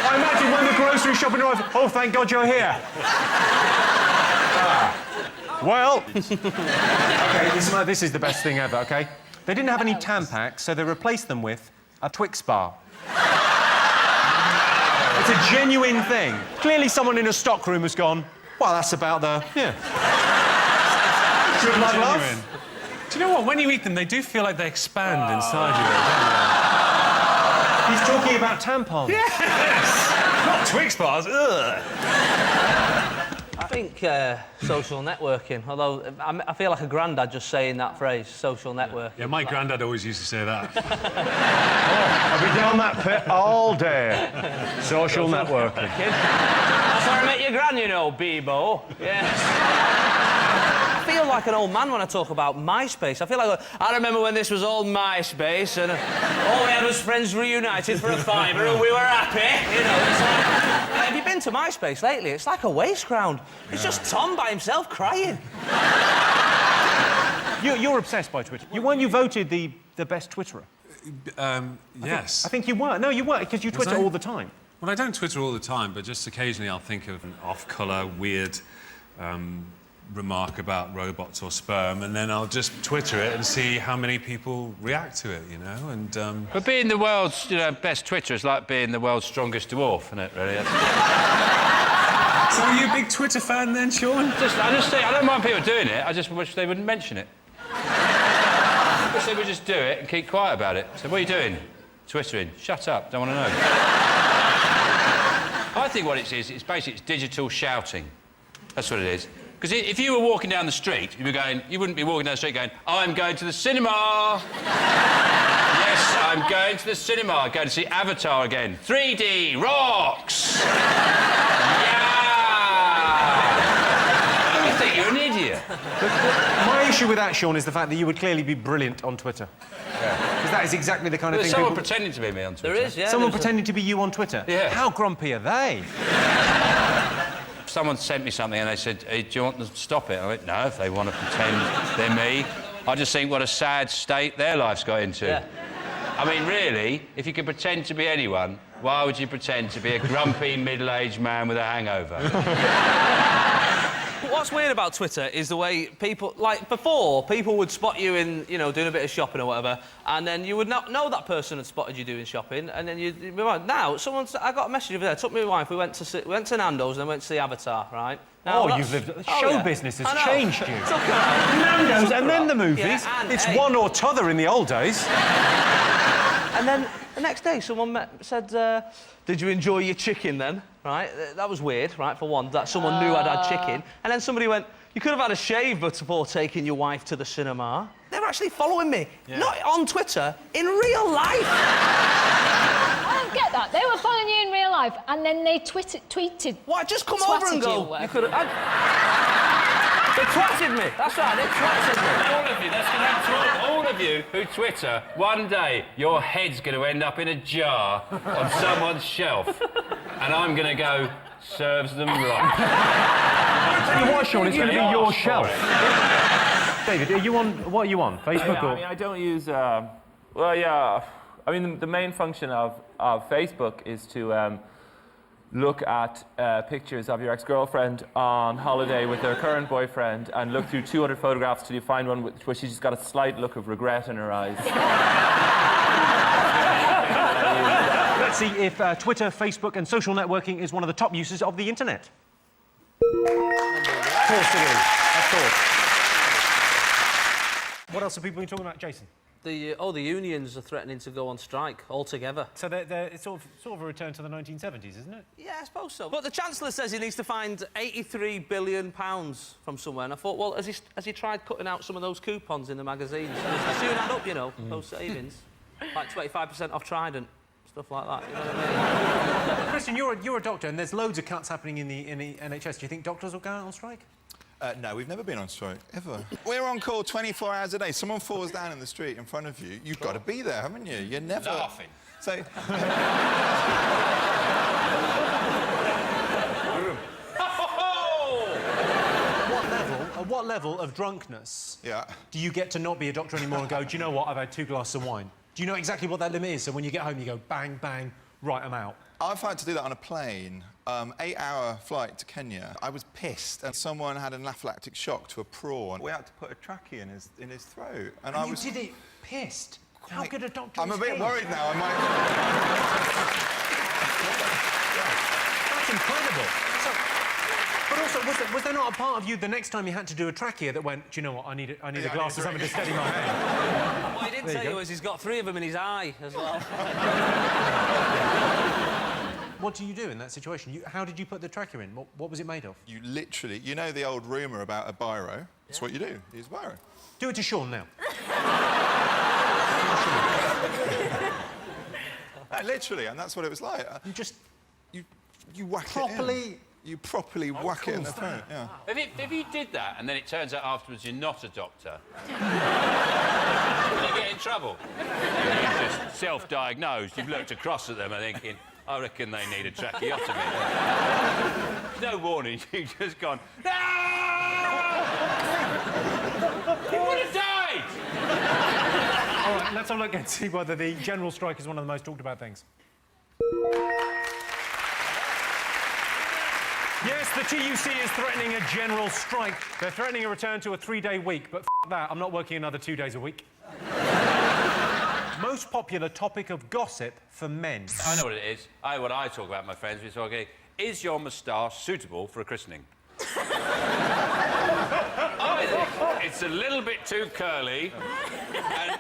I imagine when the grocery shopping arrives, oh, thank God you're here. Well... OK, this is the best thing ever, OK? They didn't have any Tampax, so they replaced them with a Twix bar. It's a genuine thing. Clearly someone in a stockroom has gone, well, that's about the... Yeah. Good luck, love. Do you know what? When you eat them, they do feel like they expand inside you. He's talking about tampons. Yes! Not Twix bars, ugh. I think social networking, although I feel like a granddad just saying that phrase, social networking. Yeah, my granddad always used to say that. I'll be down that pit all day. Social networking. That's where I met your granddad. can, you know, Bebo. Yes. I feel like an old man when I talk about MySpace. I feel like I remember when this was all MySpace and all we had was friends reunited for a fiver and we were happy. You know, it's like... Have you been to MySpace lately? It's like a waste ground. It's just Tom by himself crying. You're obsessed by Twitter. Weren't you voted the best Twitterer? Yes. I think you were. No, you weren't, because you Twitter all the time. Well, I don't Twitter all the time, but just occasionally I'll think of an off-colour, weird remark about robots or sperm, and then I'll just Twitter it and see how many people react to it, you know, and... But being the world's, best Twitter is like being the world's strongest dwarf, isn't it, really? So are you a big Twitter fan then, Sean? I just think, I don't mind people doing it, I just wish they wouldn't mention it. I wish they would just do it and keep quiet about it. So what are you doing? Twittering. Shut up, don't want to know. I think what it is, it's basically it's digital shouting. That's what it is. Because if you were walking down the street, you wouldn't be walking down the street going, I'm going to the cinema. Yes, I'm going to the cinema. I'm going to see Avatar again. 3D rocks. I think you're an idiot. My issue with that, Sean, is the fact that you would clearly be brilliant on Twitter. Because that is exactly the kind of There's thing someone pretending to be me on Twitter. There is, yeah. Someone pretending to be you on Twitter? Yeah. How grumpy are they? Someone sent me something and they said, hey, do you want them to stop it? I went, no, if they want to pretend they're me. I just think what a sad state their life's got into. Yeah. I mean, really, if you could pretend to be anyone, why would you pretend to be a grumpy, middle-aged man with a hangover? What's weird about Twitter is the way people... Like, before, people would spot you in, doing a bit of shopping or whatever, and then you would not know that person had spotted you doing shopping, and then you'd... Now, I got a message over there. Took me my wife, we went to Nando's and then went to see Avatar, right? Now, you've lived... Show business has changed you. Nando's Nando's and then the movies. Yeah, it's one or t'other in the old days. And then the next day, someone said, did you enjoy your chicken then? Right? That was weird, right, for one, that someone knew I'd had chicken. And then somebody went, you could have had a shave before taking your wife to the cinema. They're actually following me, not on Twitter, in real life. I don't get that. They were following you in real life, and then they tweeted... What, just come over and go? You could have... They twatted me. That's right, they twatted me. All of you, that's going to happen to all of you who Twitter. One day, your head's going to end up in a jar on someone's shelf. And I'm going to go, serves them right. Tell you what, Sean, it's going to be your shelf. David, what are you on? Facebook or...? I mean, I don't use... well, yeah. I mean, the main function of Facebook is to... look at pictures of your ex-girlfriend on holiday with her current boyfriend and look through 200 photographs till you find one where she's got a slight look of regret in her eyes. Let's see if Twitter, Facebook and social networking is one of the top uses of the internet. Of course it is. Of course. What else have people been talking about, Jason? The unions are threatening to go on strike altogether. So it's sort of a return to the 1970s, isn't it? Yeah, I suppose so. But the Chancellor says he needs to find £83 billion from somewhere. And I thought, well, has he tried cutting out some of those coupons in the magazines? They soon add up, those savings. Like 25% off Trident, stuff like that, you know what I mean? Christian, you're a doctor, and there's loads of cuts happening in the NHS. Do you think doctors will go out on strike? No, we've never been on strike, ever. We're on call 24 hours a day. Someone falls down in the street in front of you, you've got to be there, haven't you? You're never... Laughing. So... At what level of drunkenness do you get to not be a doctor anymore and go, do you know what, I've had 2 glasses of wine? Do you know exactly what that limit is? So when you get home, you go, bang, bang, right, I'm out. I've had to do that on a plane. 8-hour flight to Kenya. I was pissed, and someone had an anaphylactic shock to a prawn. We had to put a trachea in his throat. And I you was... did it pissed? How good a doctor I'm is a bit he? worried now. I might... That's incredible. But also, was there not a part of you the next time you had to do a trachea that went, do you know what, I need a glass of something to steady my hand? What he didn't tell you is he's got 3 of them in his eye as well. What do you do in that situation? How did you put the trachea in? What was it made of? You literally... You know the old rumour about a biro? That's what you do. You use a biro. Do it to Sean now. Literally, and that's what it was like. You just... You whack properly... it in. you properly whack it in the throat. Yeah. If you did that and then it turns out afterwards you're not a doctor, you get in trouble. You're just self-diagnosed. You've looked across at them and thinking, I reckon they need a tracheotomy. No warning. You've just gone, no! He would have died! All right, let's have a look and see whether the general strike is one of the most talked about things. Yes, the TUC is threatening a general strike. They're threatening a return to a 3-day week, but f*** that, I'm not working another 2 days a week. Most popular topic of gossip for men. I know what it is. What I talk about, my friends, is okay, is your moustache suitable for a christening? I think it's a little bit too curly and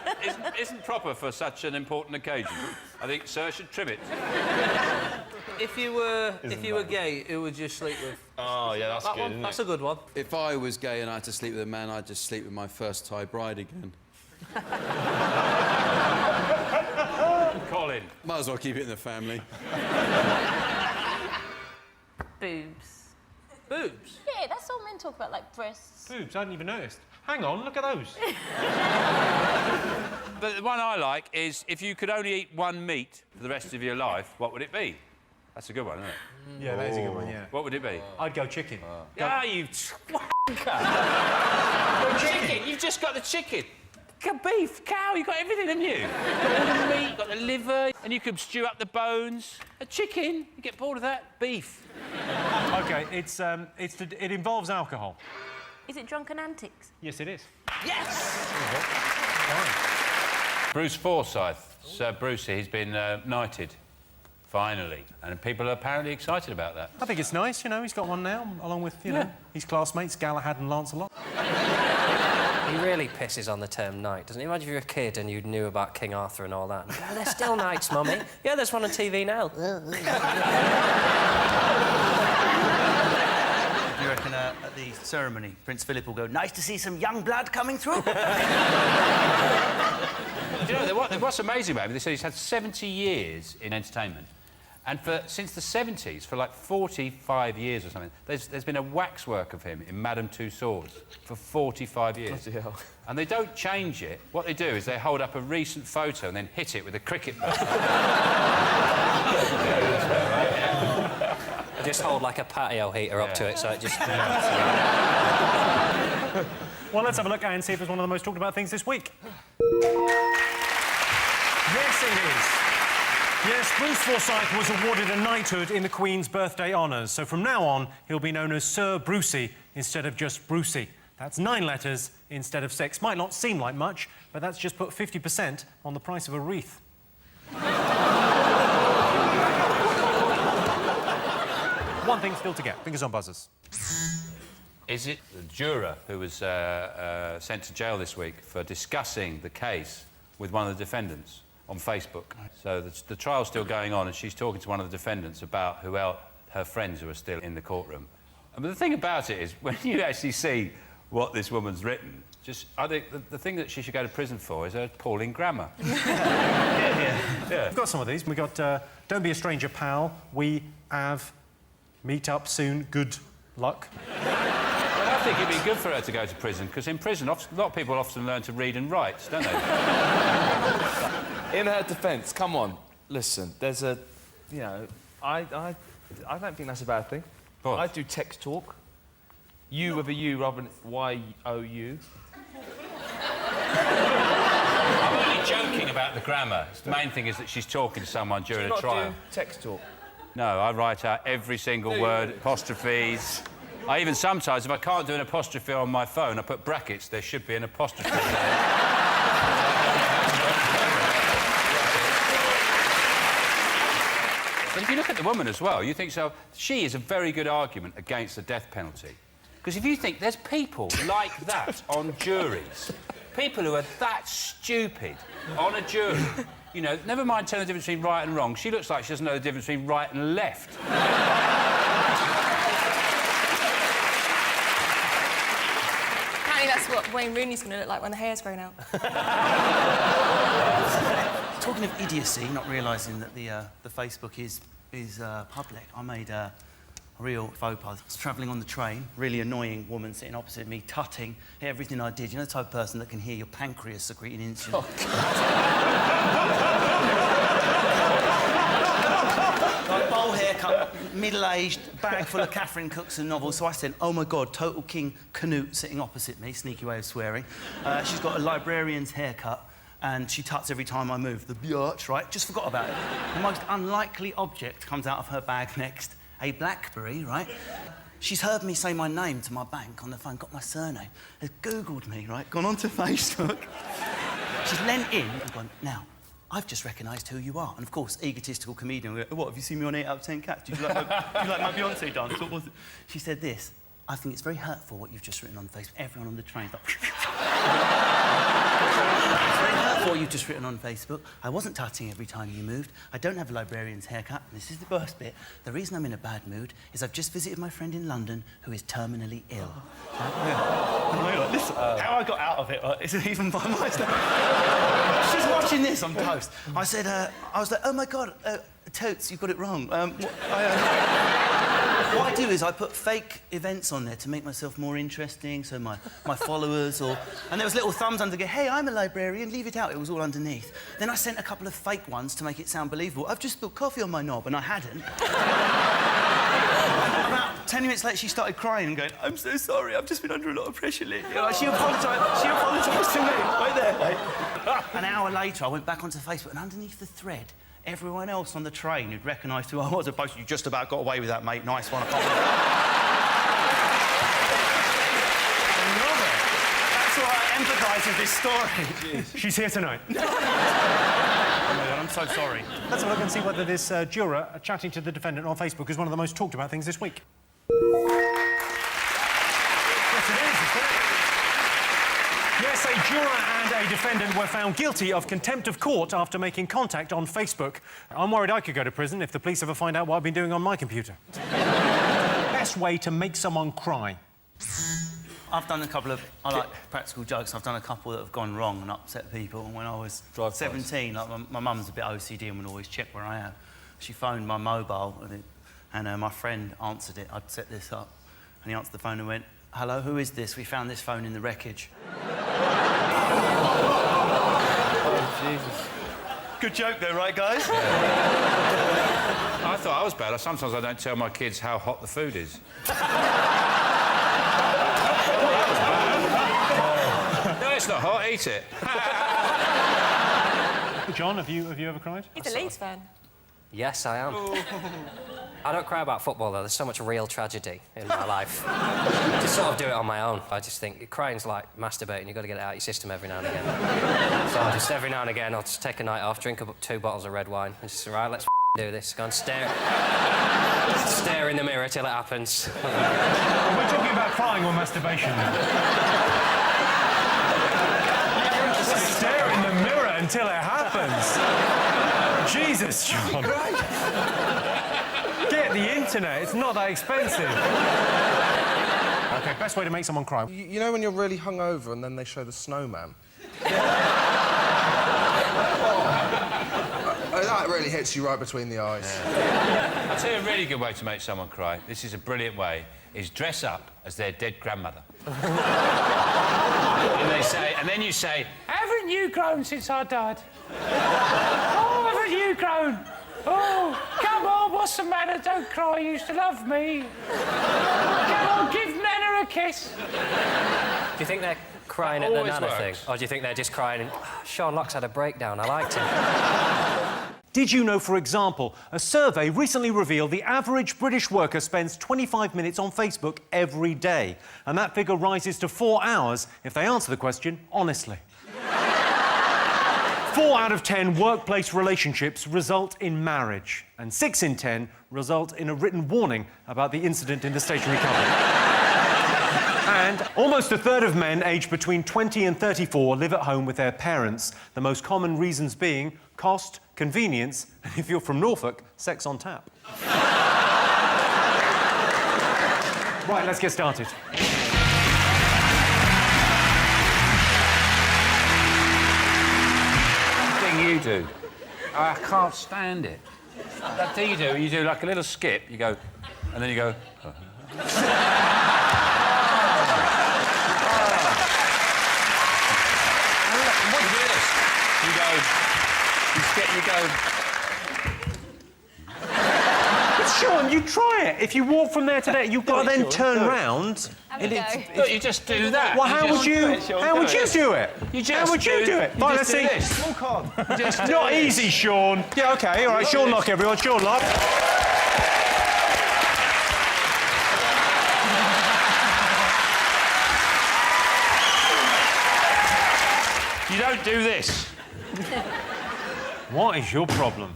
isn't proper for such an important occasion. I think Sir should trim it. If you were gay, who would you sleep with? Oh, yeah, that's good, isn't it? That's a good one. If I was gay and I had to sleep with a man, I'd just sleep with my first Thai bride again. Colin. Might as well keep it in the family. Boobs. Boobs? Yeah, that's all men talk about, like breasts. Boobs, I hadn't even noticed. Hang on, look at those. But the one I like is, if you could only eat one meat for the rest of your life, what would it be? That's a good one, isn't it? Yeah, that is a good one, yeah. What would it be? I'd go chicken. You wanker! Chicken! You've just got the chicken. Beef, cow, you've got everything, haven't you? You've got all the meat, you've got the liver, and you could stew up the bones. A chicken, you get bored of that? Beef. OK, it involves alcohol. Is it drunken antics? Yes, it is. Yes! Bruce Forsyth, Sir Brucey, he's been knighted, finally, and people are apparently excited about that. I think it's nice, you know, he's got one now, along with, you know, his classmates, Galahad and Lancelot. He really pisses on the term knight, doesn't he? Imagine if you were a kid and you knew about King Arthur and all that. Oh, they're still knights, Mummy. Yeah, there's one on TV now. Do you reckon at the ceremony, Prince Philip will go, nice to see some young blood coming through? Do you know, what's amazing about him, they say he's had 70 years in entertainment. And since the 70s, for like 45 years or something, there's been a waxwork of him in Madame Tussauds for 45 years. Bloody hell. And they don't change it. What they do is they hold up a recent photo and then hit it with a cricket bat. Just hold like a patio heater up to it, so it just... Well, let's have a look and see if it's one of the most talked about things this week. Yes, it is. Yes, Bruce Forsyth was awarded a knighthood in the Queen's birthday honours, so from now on, he'll be known as Sir Brucey instead of just Brucey. That's 9 letters instead of 6. Might not seem like much, but that's just put 50% on the price of a wreath. One thing still to get. Fingers on buzzers. Is it the juror who was sent to jail this week for discussing the case with one of the defendants on Facebook? So the trial's still going on, and she's talking to one of the defendants about her friends who are still in the courtroom. But the thing about it is, when you actually see what this woman's written, I think the thing that she should go to prison for is her appalling grammar. Yeah. We've got some of these. We've got Don't Be a Stranger, Pal. We have Meet Up Soon. Good luck. Well, I think it'd be good for her to go to prison, because in prison, a lot of people often learn to read and write, don't they? In her defence, come on, listen, there's a... You know, I don't think that's a bad thing. What? I do text talk. You with a U rather than Y-O-U. I'm only joking about the grammar. The main thing is that she's talking to someone during a trial. Do text talk? No, I write out every single word, apostrophes. I even sometimes, if I can't do an apostrophe on my phone, I put brackets. There should be an apostrophe there. But if you look at the woman as well, you think she is a very good argument against the death penalty. Because if you think there's people like that on juries, people who are that stupid on a jury, you know, never mind telling the difference between right and wrong, she looks like she doesn't know the difference between right and left. Apparently that's what Wayne Rooney's going to look like when the hair's grown out. Talking of idiocy, not realising that the Facebook is public, I made real faux pas. I was travelling on the train, really annoying woman sitting opposite me, tutting everything I did. You know the type of person that can hear your pancreas secreting insulin? Like bowl haircut, middle-aged, bag full of Catherine Cookson novels. So I said, oh my God, Total King Canute sitting opposite me, sneaky way of swearing. She's got a librarian's haircut and she tuts every time I move. The biatch, right? Just forgot about it. The most unlikely object comes out of her bag next. A BlackBerry, right? She's heard me say my name to my bank on the phone, got my surname, has Googled me, right? Gone onto Facebook. She's leant in and gone, now, I've just recognised who you are. And of course, egotistical comedian, go, what, have you seen me on 8 out of 10 Cats? Did you like my Beyonce dance? What was it? She said this, I think it's very hurtful what you've just written on Facebook. Everyone on the train's like... It's very hurtful what you've just written on Facebook. I wasn't tutting every time you moved. I don't have a librarian's haircut. And this is the worst bit. The reason I'm in a bad mood is I've just visited my friend in London who is terminally ill. Listen, how I got out of it isn't even by my stuff. She's watching this on Toast. I was like, oh my God, Totes, you got it wrong. What I do is I put fake events on there to make myself more interesting, so my followers or... And there was little thumbs under, go, hey, I'm a librarian, leave it out. It was all underneath. Then I sent a couple of fake ones to make it sound believable. I've just spilled coffee on my knob, and I hadn't. About 10 minutes later, she started crying and going, I'm so sorry, I've just been under a lot of pressure lately. She apologised to me, right there. Right? An hour later, I went back onto Facebook, and underneath the thread, everyone else on the train who'd recognised who I was had posted, you just about got away with that, mate. Nice one. I love it. That's why I empathise with this story. She's here tonight. Oh, my God, I'm so sorry. Let's have a look and see whether this juror chatting to the defendant on Facebook is one of the most talked about things this week. Yes, it is. Yes, a juror and a defendant were found guilty of contempt of court after making contact on Facebook. I'm worried I could go to prison if the police ever find out what I've been doing on my computer. Best way to make someone cry. I've done a couple of... I like practical jokes. I've done a couple that have gone wrong and upset people. When I was 17, like, my mum's a bit OCD and would always check where I am. She phoned my mobile and my friend answered it. I'd set this up. And he answered the phone and went, hello, who is this? We found this phone in the wreckage. Oh, Jesus. Good joke though, right, guys? I thought I was bad. Sometimes I don't tell my kids how hot the food is. No, it's not hot. Eat it. John, have you ever cried? He's a Leeds fan. Yes, I am. I don't cry about football, though. There's so much real tragedy in my life. I just sort of do it on my own. I just think crying's like masturbating. You've got to get it out of your system every now and again. So just every now and again, I'll just take a night off, drink 2 bottles of red wine, and just, right, let's do this. Go and stare in the mirror till it happens. We're talking about crying or masturbation. Just stare in the mirror until it happens. Jesus, John. Get the internet. It's not that expensive. OK, best way to make someone cry. You know when you're really hungover and then they show the snowman? That really hits you right between the eyes. Yeah. I'll tell you a really good way to make someone cry. This is a brilliant way. Is dress up as their dead grandmother. And then you say, haven't you grown since I died? Oh, haven't you grown? Oh, come on, what's the matter? Don't cry, you used to love me. Come on, give Nana a kiss. Do you think they're crying at the Nana thing? Or do you think they're just crying, Sean Locke's had a breakdown, I liked him? Did you know, for example, a survey recently revealed the average British worker spends 25 minutes on Facebook every day, and that figure rises to 4 hours if they answer the question honestly. 4 out of 10 workplace relationships result in marriage, and 6 in 10 result in a written warning about the incident in the stationery cupboard. And almost a third of men aged between 20 and 34 live at home with their parents, the most common reasons being cost, convenience, and if you're from Norfolk, sex on tap. Right, let's get started. You do. I can't stand it. That thing you do like a little skip, you go... and then you go... What do you do this? You go... But Sean, you try it. If you walk from there today, you've got to then turn round. Look, you just do that. Well, how would you do it? How would you do it? Fine, let's see. Walk on. Not easy, Sean. Yeah, OK, all right. Sean Lock, everyone. Sean Lock. You don't do this. What is your problem?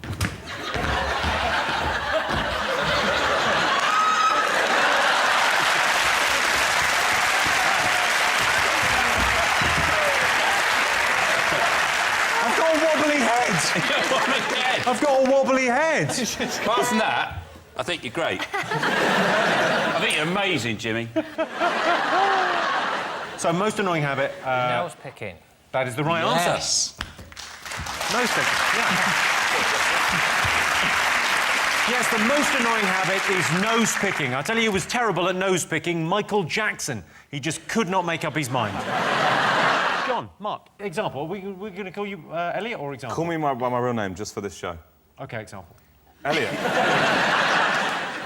I've got a wobbly head. Apart from that, I think you're great. I think you're amazing, Jimmy. So, most annoying habit... Nose picking. That is the right answer. Nose picking, yeah. Yes, the most annoying habit is nose picking. I tell you, he was terrible at nose picking. Michael Jackson. He just could not make up his mind. John, Mark, example. We're going to call you Elliot or example? Call me by my real name, just for this show. OK, example. Elliot.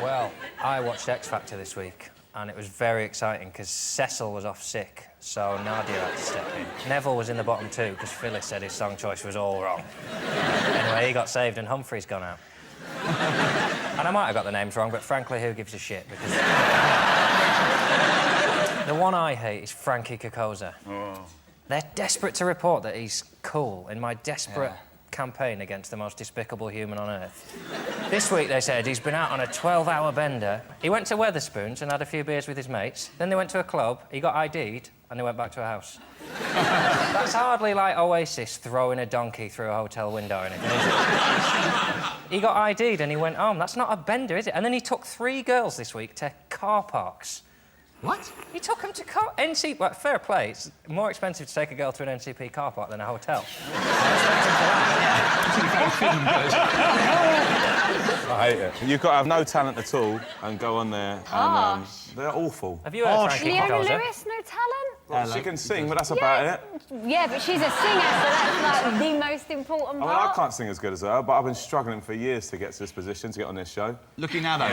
Well, I watched X Factor this week, and it was very exciting because Cecil was off sick, so Nadia had to step in. Neville was in the bottom two because Phyllis said his song choice was all wrong. Anyway, he got saved and Humphrey's gone out. And I might have got the names wrong, but frankly, who gives a shit? Because... the one I hate is Frankie Kokoza. Oh. They're desperate to report that he's cool in my desperate campaign against the most despicable human on earth. This week, they said, he's been out on a 12-hour bender. He went to Wetherspoons and had a few beers with his mates. Then they went to a club, he got ID'd, and they went back to a house. That's hardly like Oasis throwing a donkey through a hotel window or anything, is it? He got ID'd and he went home. That's not a bender, is it? And then he took 3 girls this week to car parks. What? He took them to NCP... Well, fair play. It's more expensive to take a girl to an NCP car park than a hotel. I hate it. You've got to have no talent at all and go on there and they're awful. Have you heard Frankie Leona Kokoza? Lewis, no talent? Well, she can sing, but that's about it. Yeah, but she's a singer, so that's like the most important I mean, part. I can't sing as good as her, but I've been struggling for years to get to this position, to get on this show. Looking now, though.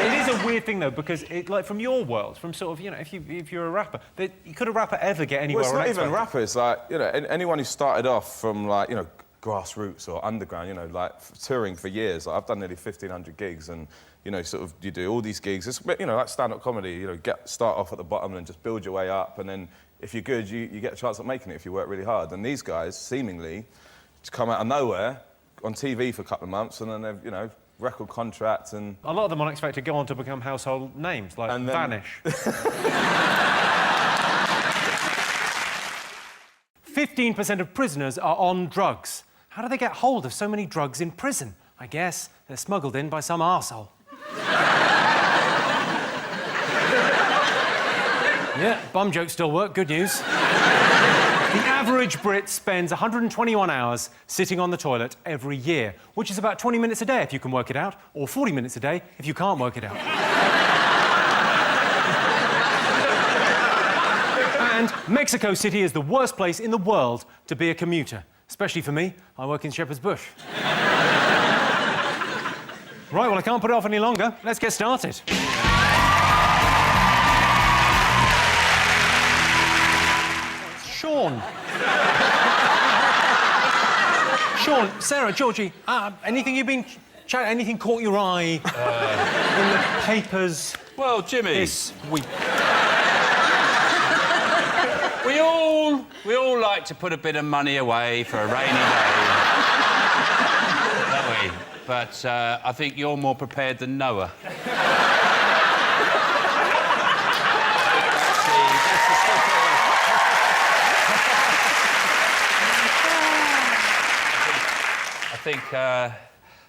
It is a weird thing, though, because, like, from your world, from sort of, you know, if you're a rapper, could a rapper ever get anywhere? Well, it's on not X even Factor? rappers. Like, you know, anyone who started off from, like, you know, grassroots or underground, you know, like touring for years. Like, I've done nearly 1,500 gigs, and you know, sort of, you do all these gigs. It's, you know, like stand-up comedy. You know, start off at the bottom and just build your way up, and then if you're good, you get a chance at making it if you work really hard. And these guys, seemingly, just come out of nowhere on TV for a couple of months, and then they've, you know, record contract and... A lot of them on X Factor go on to become household names, like and then... Vanish. 15% of prisoners are on drugs. How do they get hold of so many drugs in prison? I guess they're smuggled in by some arsehole. Yeah, bum jokes still work. Good news. The average Brit spends 121 hours sitting on the toilet every year, which is about 20 minutes a day if you can work it out, or 40 minutes a day if you can't work it out. And Mexico City is the worst place in the world to be a commuter. Especially for me, I work in Shepherd's Bush. Right, well, I can't put it off any longer. Let's get started. Sean. Sean, Sarah, Georgie, anything you've been chatting, anything caught your eye in the papers? Well, Jimmy... This week. We all like to put a bit of money away for a rainy day, don't we? But I think you're more prepared than Noah. I think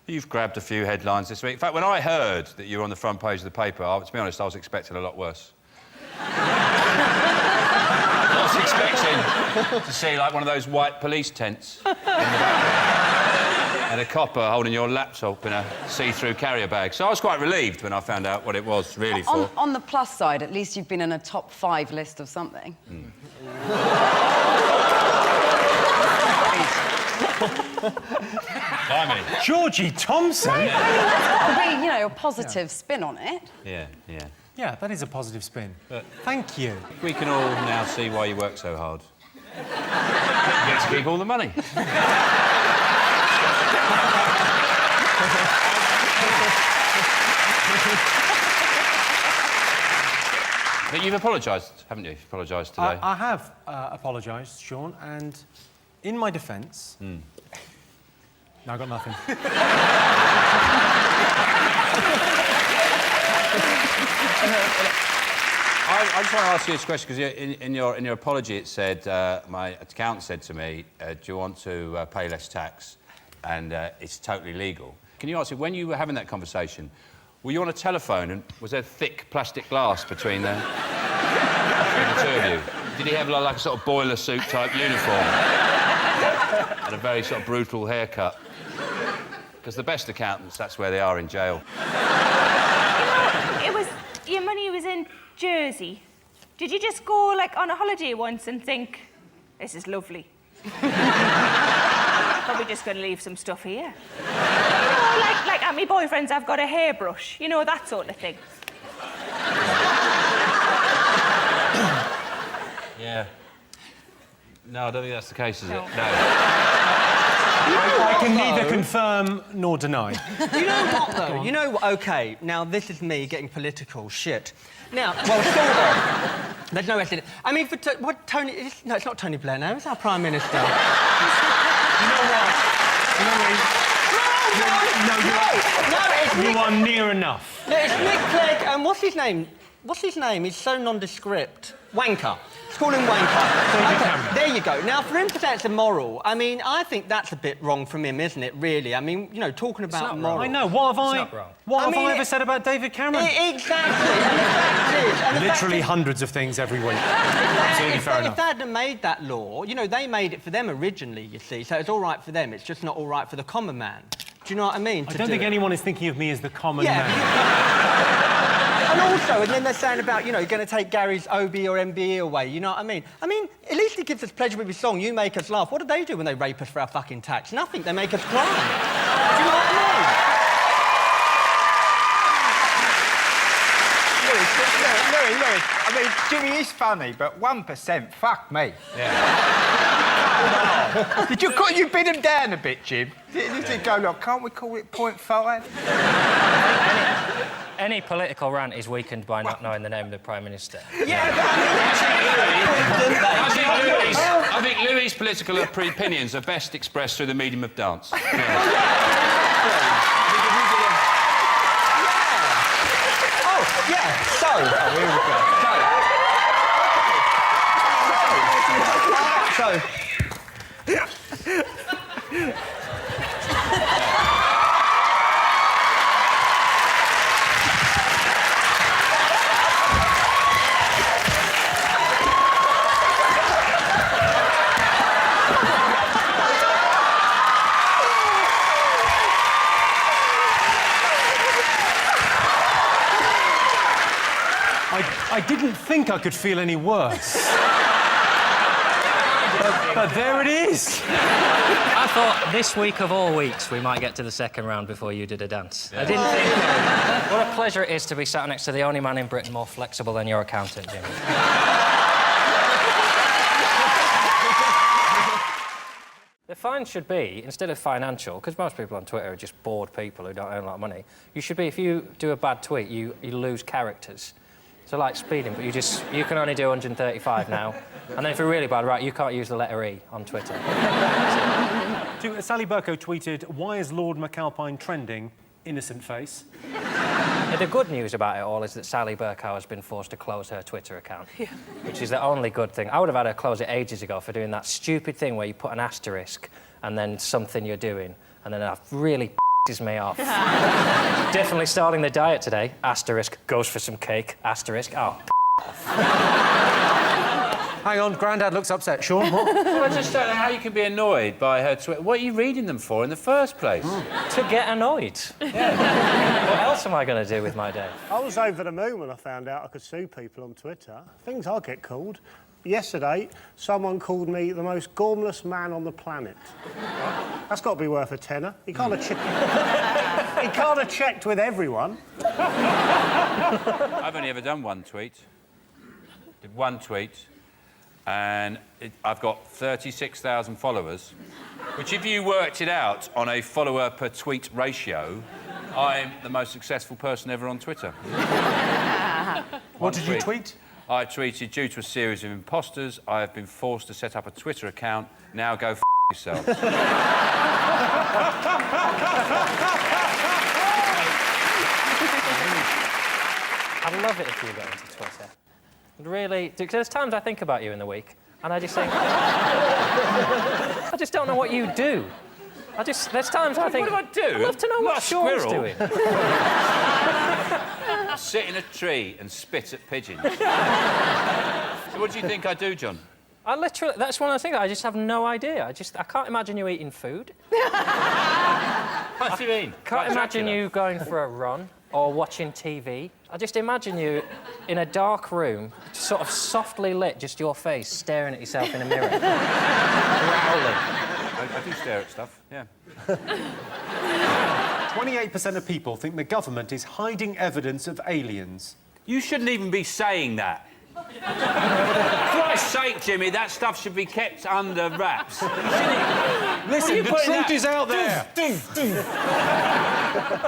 you've grabbed a few headlines this week. In fact, when I heard that you were on the front page of the paper, to be honest, I was expecting a lot worse. I was expecting to see, like, one of those white police tents in the background. and a copper holding your laptop in a see-through carrier bag. So I was quite relieved when I found out what it was really for. On the plus side, at least you've been in a top 5 list of something. Blimey. Georgie Thompson? Right, I mean, that's got to be, you know, a positive spin on it. Yeah, yeah. Yeah, that is a positive spin. But thank you. We can all now see why you work so hard. You get to keep all the money. But you've apologised, haven't you? You've apologised today. I have apologised, Sean, and in my defence... No, I got nothing. I just want to ask you this question, because in your apology it said, my accountant said to me, do you want to pay less tax? And it's totally legal. Can you answer, when you were having that conversation, were you on a telephone and was there thick plastic glass between the two of you? Did he have like a sort of boiler suit type uniform? And a very sort of brutal haircut? Because the best accountants, that's where they are, in jail. It was... Your money was in Jersey. Did you just go, like, on a holiday once and think, this is lovely? Probably just going to leave some stuff here. You know, like at my boyfriend's, I've got a hairbrush. You know, that sort of thing. Yeah. No, I don't think that's the case, is it? No. I can neither confirm nor deny. You know what, though? You know what? OK, now, this is me getting political. Shit. Now, well, sort of. There's no S in it. I mean, for what Tony... No, it's not Tony Blair now. It's our Prime Minister. You know what? You are near enough. No, it's Nick Clegg, and what's his name? What's his name? He's so nondescript. Wanker. Let's call him Wanker. Okay, there you go. Now, for him to say it's immoral, I mean, I think that's a bit wrong from him, isn't it, really? I mean, you know, talking about moral... I know. What have I ever said about David Cameron? Exactly. And the fact is... Literally hundreds of things every week. Absolutely fair enough. If they hadn't made that law, you know, they made it for them originally, you see, so it's all right for them. It's just not all right for the common man. Do you know what I mean? I don't think anyone is thinking of me as the common man. And also, and then they're saying about, you know, you're going to take Gary's OB or MBE away, you know what I mean? I mean, at least he gives us pleasure with his song, You Make Us Laugh. What do they do when they rape us for our fucking tax? Nothing. They make us cry. Do you know what I mean? Louis, I mean, Jimmy is funny, but 1%, fuck me. Yeah. You beat him down a bit, Jim. You did go, look, can't we call it 0.5? Any political rant is weakened by not knowing the name of the Prime Minister. I think Louis' political opinions are best expressed through the medium of dance. Oh, yeah, so... Oh, here we go. I didn't think I could feel any worse. but there it is. I thought this week of all weeks we might get to the second round before you did a dance. I didn't think... What a pleasure it is to be sat next to the only man in Britain more flexible than your accountant, Jimmy. The fine should be, instead of financial, because most people on Twitter are just bored people who don't earn a lot of money, you should be, if you do a bad tweet, you lose characters. So like speeding, but you can only do 135 now. And then if you're really bad, right, you can't use the letter E on Twitter. Sally Bercow tweeted, "Why is Lord McAlpine trending? Innocent face." Yeah, the good news about it all is that Sally Bercow has been forced to close her Twitter account, which is the only good thing. I would have had her close it ages ago for doing that stupid thing where you put an asterisk and then something you're doing, and then that really pisses me off. Definitely starting the diet today. Asterisk, goes for some cake. Asterisk, oh, off. Hang on, Grandad looks upset. Sean, what? Well, I just don't know how you can be annoyed by her tweet. What are you reading them for in the first place? To get annoyed. Yeah. What else am I going to do with my day? I was over the moon when I found out I could sue people on Twitter. Things I get called. Yesterday, someone called me the most gormless man on the planet. That's got to be worth a tenner. He can't have checked with everyone. I've only ever done one tweet. Did one tweet, and I've got 36,000 followers, which if you worked it out on a follower per tweet ratio, I'm the most successful person ever on Twitter. What did you tweet? I tweeted, due to a series of imposters, I have been forced to set up a Twitter account. Now go f*** yourself. I'd love it if you got into Twitter. Really, because there's times I think about you in the week, and I just think... I just don't know what you do. There's times I think... What do I do? I'd love to know what Sean's doing. Sit in a tree and spit at pigeons. So what do you think I do, John? That's one of the things, I just have no idea. I can't imagine you eating food. What do you mean? Can't imagine you going for a run or watching TV. I just imagine you in a dark room, sort of softly lit, just your face staring at yourself in a mirror. Growling. I do stare at stuff, yeah. 28% of people think the government is hiding evidence of aliens. You shouldn't even be saying that. For Christ's sake, Jimmy, that stuff should be kept under wraps. Listen, the truth is out there.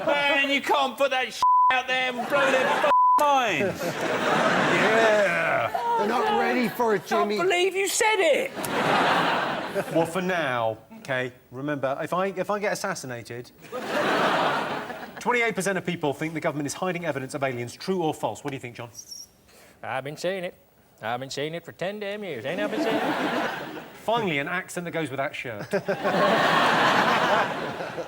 Man, you can't put that out there and blow their minds. Yeah. They're not ready for it, Jimmy. I can't believe you said it. Well, for now, OK, remember, if I get assassinated... 28% of people think the government is hiding evidence of aliens. True or false? What do you think, John? I've been saying it. I've been saying it for 10 damn years. Ain't I been saying it? Finally, an accent that goes with that shirt.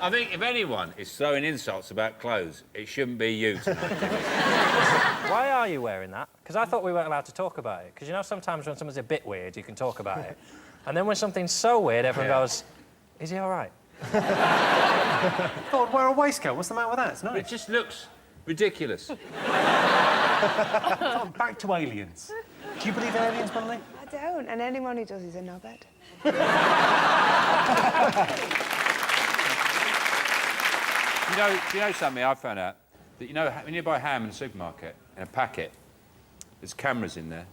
I think if anyone is throwing insults about clothes, it shouldn't be you tonight. Why are you wearing that? Because I thought we weren't allowed to talk about it. Because, you know, sometimes when someone's a bit weird, you can talk about it. And then when something's so weird, everyone goes, is he all right? God, wear a waistcoat. What's the matter with that? It's nice. It just looks ridiculous. Back to aliens. Do you believe in aliens, Melanie? I don't, and anyone who does is a knobhead. Do you know something I found out? That, you know, when you buy ham in the supermarket, in a packet, there's cameras in there.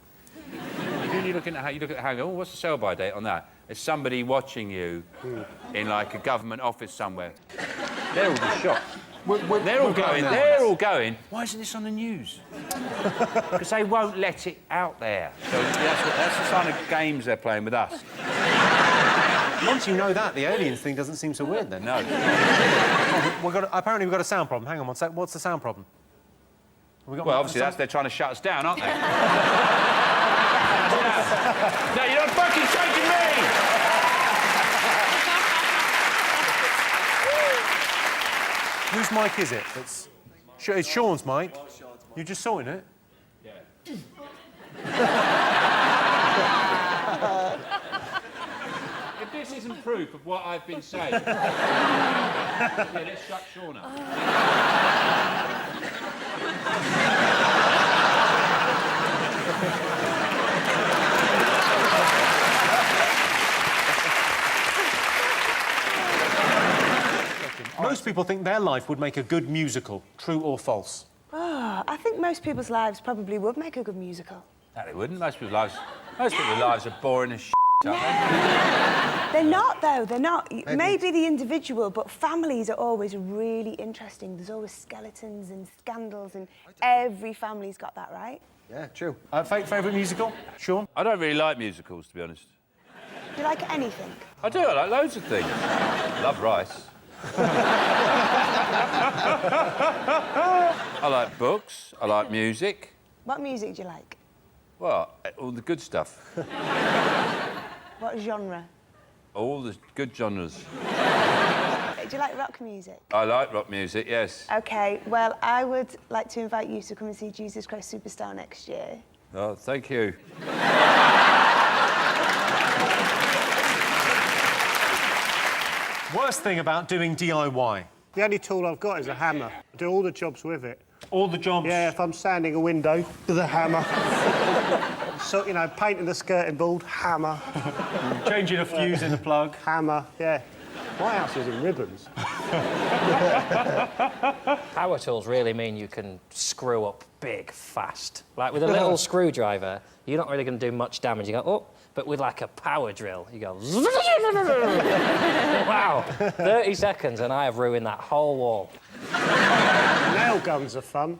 You look at the ham, you go, oh, what's the sell-by date on that? There's somebody watching you in, like, a government office somewhere. They're all just shocked. They're all going, why isn't this on the news? Because they won't let it out there. So that's the kind of games they're playing with us. Once you know that, the aliens thing doesn't seem so weird, then. No. Apparently we've got a sound problem. Hang on one sec. What's the sound problem? Well, obviously, they're trying to shut us down, aren't they? No, you're not fucking shaking me! Whose mic is it? It's Sean's mic. You just sorting it? Yeah. If this isn't proof of what I've been saying... yeah, let's shut Sean up. Most people think their life would make a good musical. True or false? Oh, I think most people's lives probably would make a good musical. No, they wouldn't. Most people's lives are boring as shit, aren't they? They're not, though. They're not. Maybe the individual, but families are always really interesting. There's always skeletons and scandals, and every family's got that, right? Yeah, true. Favourite musical? Sean? I don't really like musicals, to be honest. Do you like anything? I do. I like loads of things. I love rice. I like books. I like music. What music do you like? Well, all the good stuff. What genre? All the good genres. Do you like rock music? I like rock music, yes. OK, well, I would like to invite you to come and see Jesus Christ Superstar next year. Oh, thank you. Worst thing about doing DIY? The only tool I've got is a hammer. I do all the jobs with it. All the jobs? Yeah, if I'm sanding a window, with a hammer. So, you know, painting the skirting board, hammer. Changing a fuse in the plug. Hammer, yeah. My house is in ribbons. Power tools really mean you can screw up big, fast. Like, with a little screwdriver, you're not really going to do much damage. You go, oh, but with, like, a power drill, you go... Wow, 30 seconds and I have ruined that whole wall. Nail guns are fun.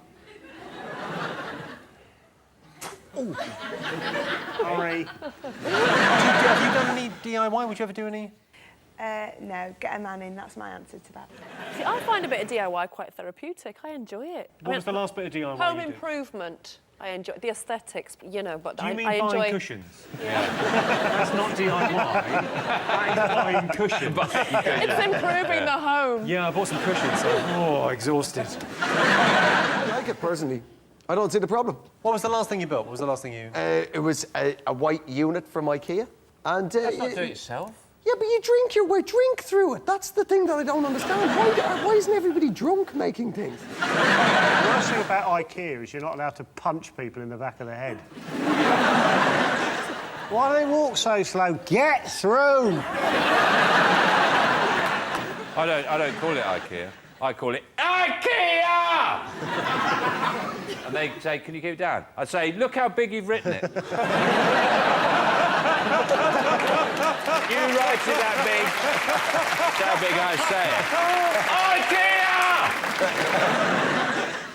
Ooh. Sorry. Have you done any DIY? Would you ever do any? No, get a man in, that's my answer to that. See, I find a bit of DIY quite therapeutic. I enjoy it. What was the last bit of DIY Home you did? improvement. I enjoy the aesthetics, you know, but Do you mean I enjoy... buying cushions? Yeah. That's not DIY. That is buying cushions. It's improving the home. Yeah, I bought some cushions. Oh, exhausted. I like it, personally. I don't see the problem. What was the last thing you built? What was the last thing you... It was a white unit from IKEA. And, That's not do it yourself. Yeah, but you drink your way, drink through it. That's the thing that I don't understand. Why isn't everybody drunk making things? The worst thing about IKEA is you're not allowed to punch people in the back of the head. Why do they walk so slow? Get through! I don't call it IKEA. I call it IKEA! And they say, can you keep it down? I say, look how big you've written it. You write it that big. That's how big I say it.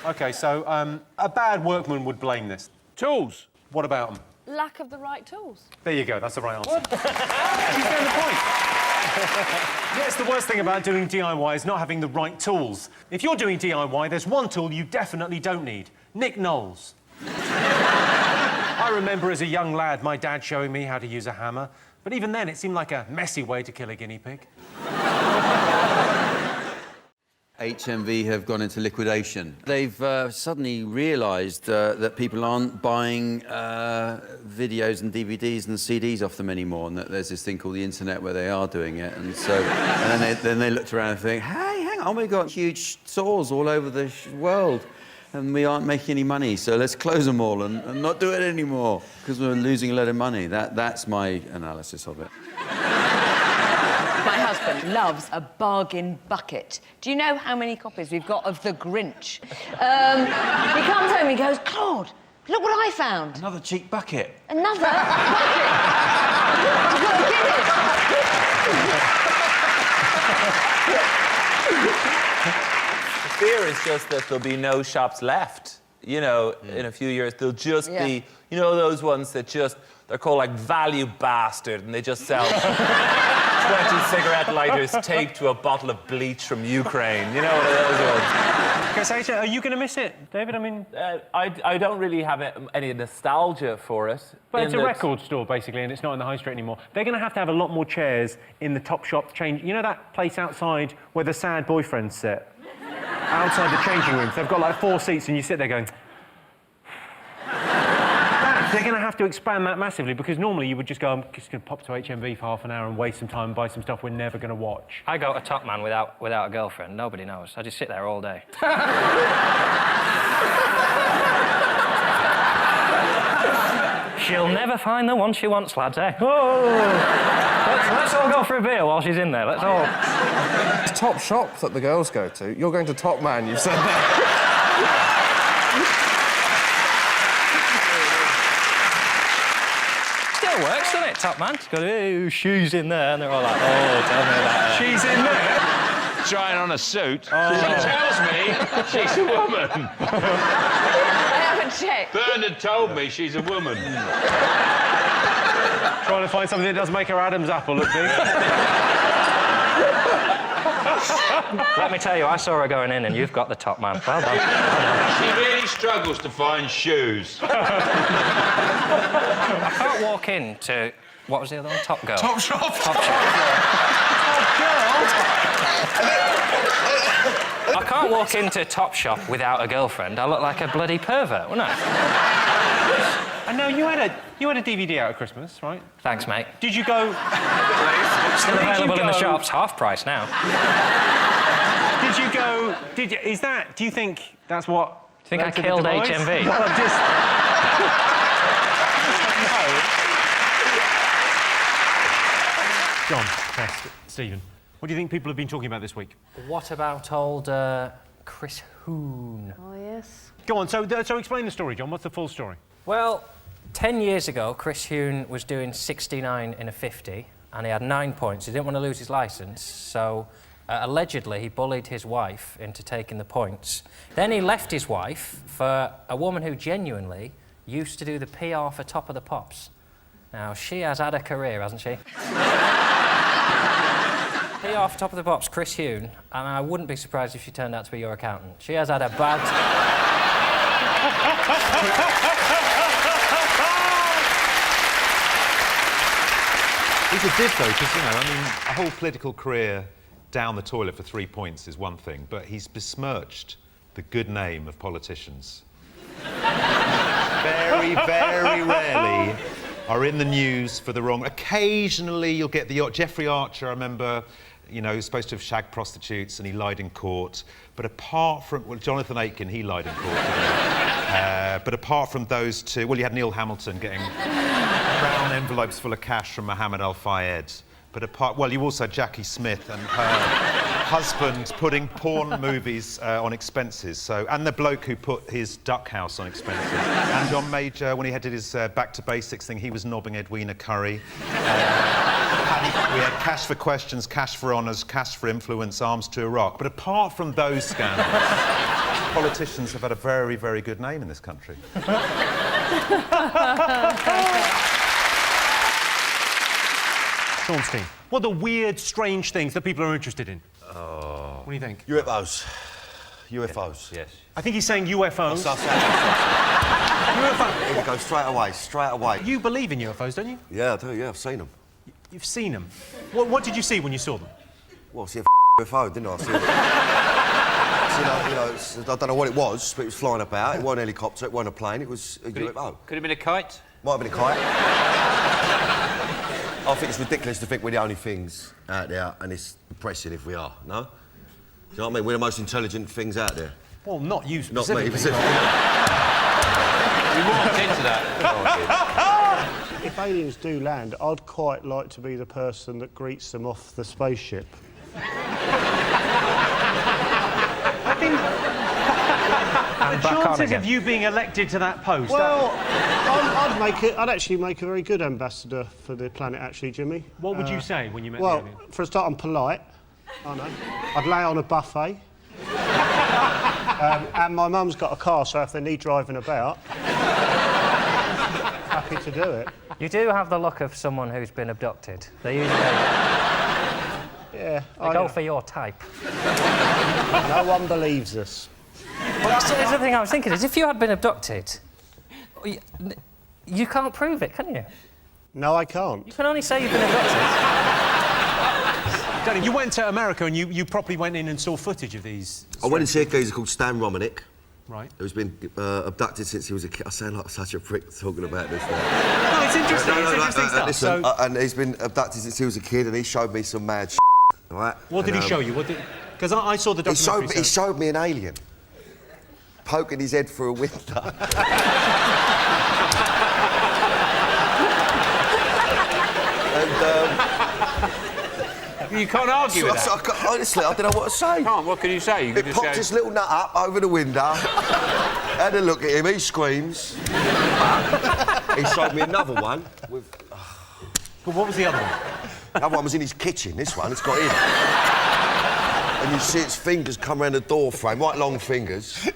IKEA! OK, so a bad workman would blame this. Tools. What about them? Lack of the right tools. There you go, that's the right answer. What? She's getting the point. Yes, the worst thing about doing DIY is not having the right tools. If you're doing DIY, there's one tool you definitely don't need. Nick Knowles. I remember as a young lad my dad showing me how to use a hammer, but even then it seemed like a messy way to kill a guinea pig. HMV have gone into liquidation. They've suddenly realised that people aren't buying videos and DVDs and CDs off them anymore, and that there's this thing called the internet where they are doing it. And so, and then they looked around and think, hey, hang on, we've got huge stores all over the world, and we aren't making any money, so let's close them all and not do it anymore because we're losing a lot of money. That's my analysis of it. My husband loves a bargain bucket. Do you know how many copies we've got of The Grinch? He comes home and he goes, Claude, look what I found. Another cheap bucket. Another bucket. I've got a Guinness. The fear is just that there'll be no shops left. You know, in a few years, there'll just be, you know, those ones that just, they're called like Value Bastard, and they just sell 20 cigarette lighters taped to a bottle of bleach from Ukraine. You know, one of those ones. Okay, are you going to miss it, David? I mean... I don't really have any nostalgia for it. But it's a record store, basically, and it's not in the high street anymore. They're going to have a lot more chairs in the Topshop change... You know that place outside where the sad boyfriends sit? Outside the changing rooms. They've got, like, 4 seats, and you sit there going... They're going to have to expand that massively, because normally you would just go, I'm just going to pop to HMV for half an hour and waste some time and buy some stuff we're never going to watch. I go to Top Man without a girlfriend. Nobody knows. I just sit there all day. She'll never find the one she wants, lads, eh? Oh! Let's all go for a beer while she's in there. Let's all... It's Top Shop that the girls go to. You're going to Top Man, you've said that. Still works, doesn't it, Top Man? It's got, oh, she's in there, and they're all like, oh, tell me about her. She's in there? Trying on a suit. Oh. She tells me she's a woman. I haven't checked. Bernard told me she's a woman. Trying to find something that doesn't make her Adam's apple look big. Let me tell you, I saw her going in, and you've got the Top Man. Well done. She really struggles to find shoes. I can't walk into... What was the other one? Top Girl. Top Shop. Top Shop. I can't walk into Top Shop without a girlfriend. I look like a bloody pervert, wouldn't I? I know you had a DVD out at Christmas, right? Thanks, mate. Did you go... Still available in the shops, half price now. Did you go... do you think that's what... Do you think I killed HMV? Well, I'm just... John, Tess, Stephen, what do you think people have been talking about this week? What about old Chris Hoon? Oh, yes. Go on, so explain the story, John. What's the full story? Well, 10 years ago, Chris Hoon was doing 69 in a 50, and he had 9 points. He didn't want to lose his licence, so allegedly he bullied his wife into taking the points. Then he left his wife for a woman who genuinely used to do the PR for Top of the Pops. Now, she has had a career, hasn't she? PR for Top of the Pops, Chris Hoon, and I wouldn't be surprised if she turned out to be your accountant. She has had a bad... He's a div, though, because, you know, I mean, a whole political career down the toilet for 3 points is one thing, but he's besmirched the good name of politicians. Very, very rarely are in the news for the wrong... Occasionally you'll get the... Jeffrey Archer, I remember, you know, he was supposed to have shagged prostitutes and he lied in court. But apart from... Well, Jonathan Aitken, he lied in court. But apart from those two... Well, you had Neil Hamilton getting brown envelopes full of cash from Mohammed Al-Fayed. But apart... Well, you also had Jackie Smith and her husband putting porn movies on expenses. So, and the bloke who put his duck house on expenses. And John Major, when he did his Back to Basics thing, he was knobbing Edwina Curry. We had cash for questions, cash for honours, cash for influence, arms to Iraq. But apart from those scandals, politicians have had a very, very good name in this country. Sean Steen, what are the weird, strange things that people are interested in? Oh. What do you think? UFOs. UFOs. Yes. I think he's saying UFOs. UFO. Here we go, straight away. You believe in UFOs, don't you? Yeah, I do, yeah, I've seen them. You've seen them? What did you see when you saw them? Well, I see a UFO, didn't I? I don't know what it was, but it was flying about. It wasn't a helicopter, it wasn't a plane, it was a UFO. Could it have been a kite? Might have been a kite. I think it's ridiculous to think we're the only things out there, and it's depressing if we are, no? Do you know what I mean? We're the most intelligent things out there. Well, not you Not specifically. me specifically. You walked into that. If aliens do land, I'd quite like to be the person that greets them off the spaceship. I think... the chances of you being elected to that post... Well, I'd actually make a very good ambassador for the planet, actually, Jimmy. What would you say when you met the Well, alien? for a start, I'm polite. I know. I'd lay on a buffet. And my mum's got a car, so if they need driving about, happy to do it. You do have the look of someone who's been abducted. They usually... Yeah, They go for your type. No one believes us. Well, that's the thing I was thinking, is if you had been abducted, you can't prove it, can you? No, I can't. You can only say you've been abducted. Danny, you went to America and you properly went in and saw footage of these... I went and see a geezer called Stan Romanek. Right. Who's been abducted since he was a kid. I sound like such a prick talking about this now. No, it's interesting, it's interesting stuff. Listen, So- and he's been abducted since he was a kid, and he showed me some mad right? What did he show you? Because I saw the documentary. He showed me an alien poking his head through a window. You can't argue with that. Honestly, I don't know what to say. Can't. What can you say? You He can just popped go... his little nut up over the window. Had a look at him. He screams. He showed me another one with... But what was the other one? The other one was in his kitchen. This one, it's got in. And you see its fingers come around the door frame, right long fingers.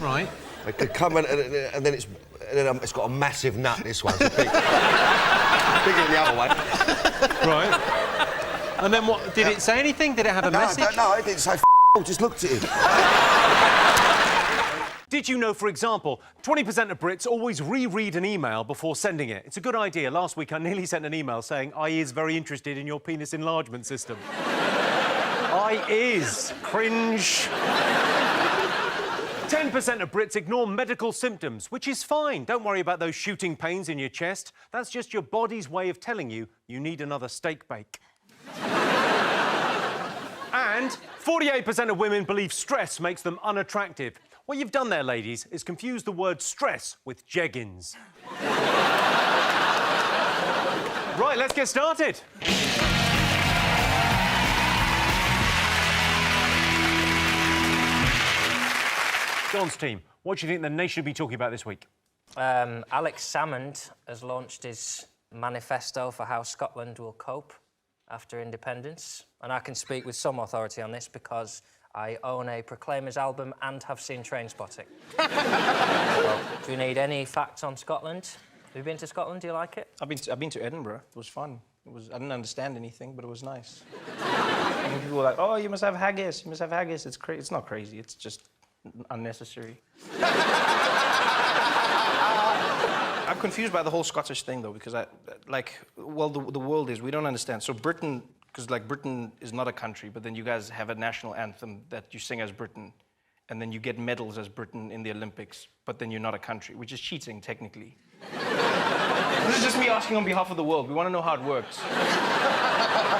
Right. They could come around, and then it's got a massive nut. This one, it's bigger than the other one. Right. And then what? Did it say anything? Did it have a message? No, it didn't say just looked at him. Did you know, for example, 20% of Brits always reread an email before sending it? It's a good idea. Last week, I nearly sent an email saying, I is very interested in your penis enlargement system. I is. Cringe. 10% of Brits ignore medical symptoms, which is fine. Don't worry about those shooting pains in your chest. That's just your body's way of telling you you need another steak bake. And 48% of women believe stress makes them unattractive. What you've done there, ladies, is confuse the word stress with jeggings. Right, let's get started. John's team, what do you think the nation should be talking about this week? Alex Salmond has launched his manifesto for how Scotland will cope after independence. And I can speak with some authority on this because I own a Proclaimers album and have seen Trainspotting. So, do you need any facts on Scotland? Have you been to Scotland? Do you like it? I've been to Edinburgh. It was fun. I didn't understand anything, but it was nice. And people were like, "Oh, you must have haggis. You must have haggis." It's crazy. It's not crazy. It's just unnecessary. I'm confused by the whole Scottish thing, though, because the world is. We don't understand. So Britain, because Britain is not a country, but then you guys have a national anthem that you sing as Britain, and then you get medals as Britain in the Olympics, but then you're not a country, which is cheating technically. This is just me asking on behalf of the world. We want to know how it works.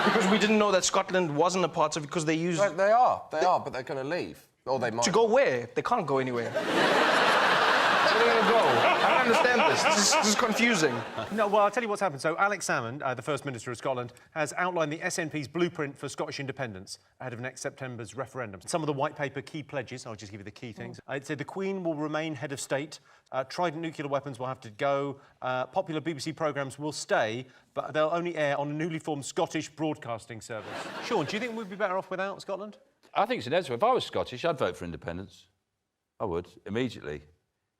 Because we didn't know that Scotland wasn't a part of it because they use. They are, but they're going to leave. Or they might. To go where? They can't go anywhere. Where are they going to go? I don't understand this. This is confusing. No, well, I'll tell you what's happened. So Alex Salmond, the First Minister of Scotland, has outlined the SNP's blueprint for Scottish independence ahead of next September's referendum. Some of the white paper key pledges, I'll just give you the key things. I'd say the Queen will remain head of state, Trident nuclear weapons will have to go, popular BBC programmes will stay, but they'll only air on a newly formed Scottish broadcasting service. Sean, do you think we'd be better off without Scotland? I think it's inevitable. If I was Scottish, I'd vote for independence. I would, immediately.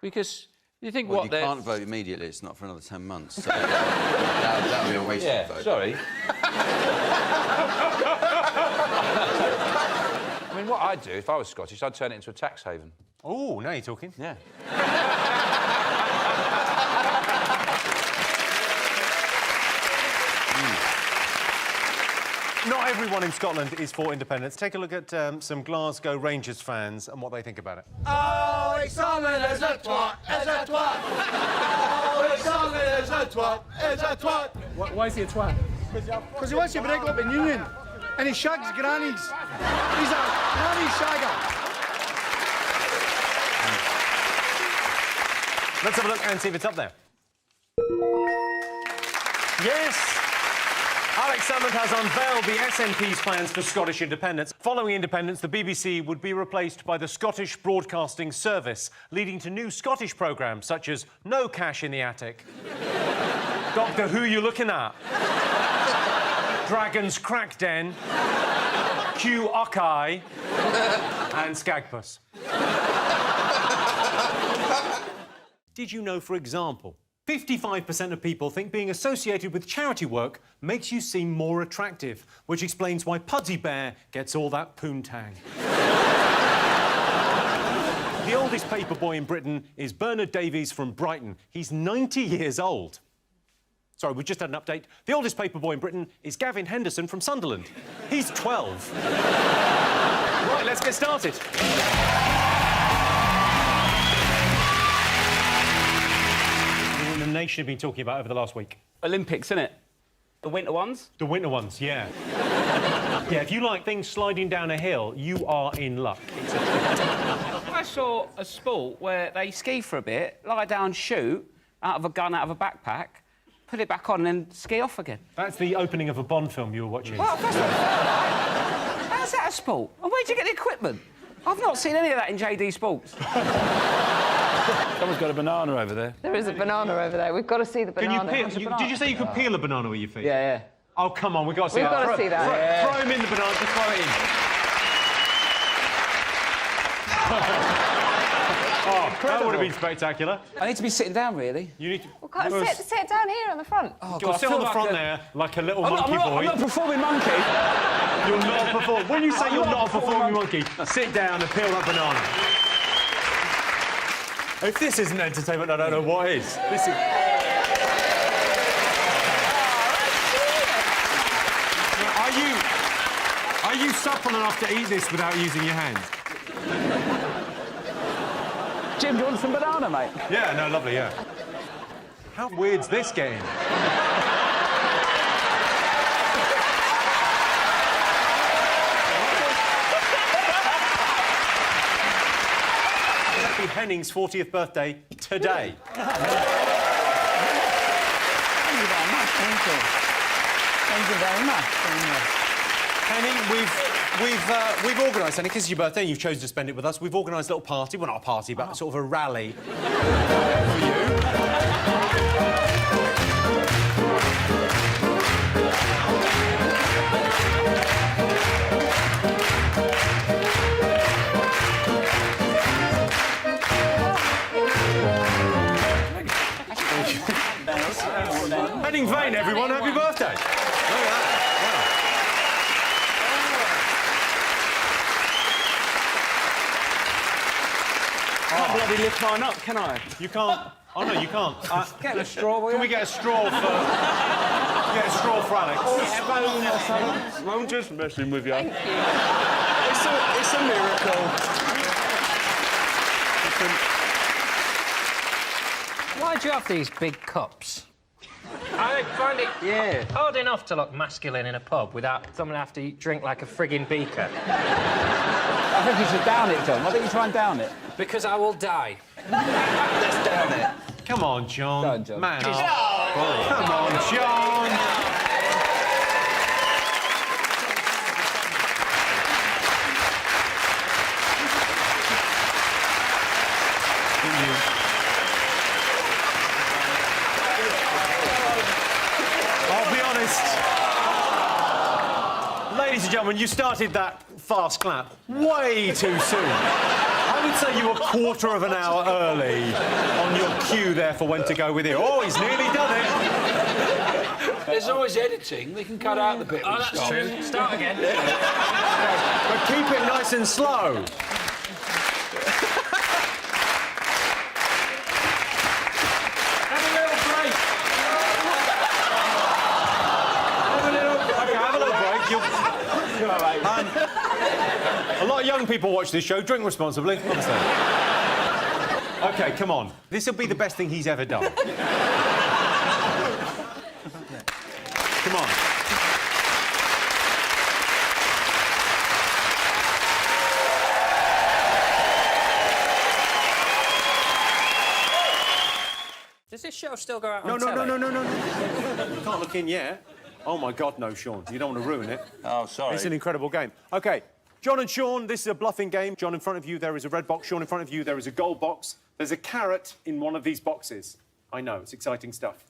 Because you think you can't vote immediately, it's not for another 10 months. So that would be a waste of vote. Sorry. I mean, what I'd do, if I was Scottish, I'd turn it into a tax haven. Oh, now you're talking. Yeah. Not everyone in Scotland is for independence. Take a look at some Glasgow Rangers fans and what they think about it. Oh, it's Salmond is a twat, is a twat. Oh, it's Salmond is a twat, is a twat. Why is he a twat? Because he wants to break up the union, and he shags grannies. He's a granny shagger. Let's have a look and see if it's up there. Yes! Alex Salmond has unveiled the SNP's plans for Scottish independence. Following independence, the BBC would be replaced by the Scottish Broadcasting Service, leading to new Scottish programmes such as No Cash in the Attic, Doctor Who You Looking At, Dragon's Crack Den, Q Ockeye, and Skagpuss. Did you know, for example, 55% of people think being associated with charity work makes you seem more attractive, which explains why Pudsey Bear gets all that poontang. The oldest paper boy in Britain is Bernard Davies from Brighton. He's 90 years old. Sorry, we just had an update. The oldest paper boy in Britain is Gavin Henderson from Sunderland. He's 12. Right, let's get started. The nation have been talking about over the last week? Olympics, innit? The winter ones? The winter ones, yeah. Yeah, if you like things sliding down a hill, you are in luck. I saw a sport where they ski for a bit, lie down, shoot, out of a gun, out of a backpack, put it back on and then ski off again. That's the opening of a Bond film you were watching. Well, first of all, how's that a sport? And where'd you get the equipment? I've not seen any of that in JD Sports. Someone's got a banana over there. There is a banana over there. We've got to see the banana. Can you peel? Did you say you could peel a banana with your feet? Yeah, yeah. Oh, come on, we've got to see We've that. got to see that. Throw him in the banana, just throw it in. Oh, that would have been spectacular. I need to be sitting down, really. You need to... Well, sit down here on the front. Oh, God, sit on the front there like a little monkey boy. I'm not a performing monkey. You're not a performing... When you say you're not a performing monkey, sit down and peel that banana. If this isn't entertainment, I don't know what is. This is... Are you supple enough to eat this without using your hands? do you want some banana, mate? Yeah, no, lovely, yeah. How weird's this game? Happy Henning's 40th birthday today. Thank you very much, thank you. Thank you very much. Henning, we've organised, and because it's your birthday and you've chosen to spend it with us, we've organised a little party. Well, not a party, but sort of a rally for you. Henning Vane, everyone, happy birthday. I can't bloody lift mine up, can I? You can't. Oh no, you can't. Get a straw, will you? Can we get a straw for? Get a straw for Alex. Or a spoon or something. I'm just messing with you. Thank you. It's a miracle. Why do you have these big cups? I find it hard enough to look masculine in a pub without someone have to drink like a frigging beaker. I think you should down it, John. Why don't you try and down it? Because I will die. Let's down it. Come on, John. Go on, John. Man Just- up. Come on, John. I'll be honest. Ladies and gentlemen, you started that fast clap way too soon. I would say you were a quarter of an hour early on your cue there for when to go with it. Oh, he's nearly done it. There's always editing. They can cut out the bit. Oh, that's true. Start again. But keep it nice and slow. Have a little break. Okay, have a little break. A lot of young people watch this show. Drink responsibly. Honestly. OK, come on. This will be the best thing he's ever done. Come on. Does this show still go out No, on no, telly? no, no, no, no. You can't look in yet. Oh, my God, no, Sean. You don't want to ruin it. Oh, sorry. It's an incredible game. OK, John and Sean, this is a bluffing game. John, in front of you, there is a red box. Sean, in front of you, there is a gold box. There's a carrot in one of these boxes. I know, it's exciting stuff.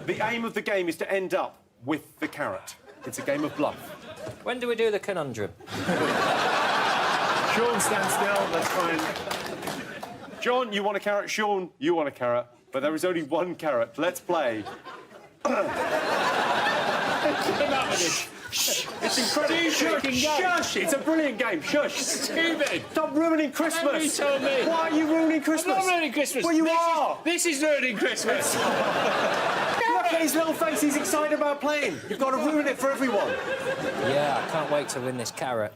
The aim of the game is to end up with the carrot. It's a game of bluff. When do we do the conundrum? Sean, stand still. That's fine. John, you want a carrot. Sean, you want a carrot. But there is only one carrot. Let's play. It's incredible. Shush! It's a brilliant game. Shush! Stupid! Stop ruining Christmas! You told me. Why are you ruining Christmas? I'm not ruining Christmas. Well, you are! This is ruining Christmas. Look at his little face. He's excited about playing. You've got to ruin it for everyone. Yeah, I can't wait to win this carrot.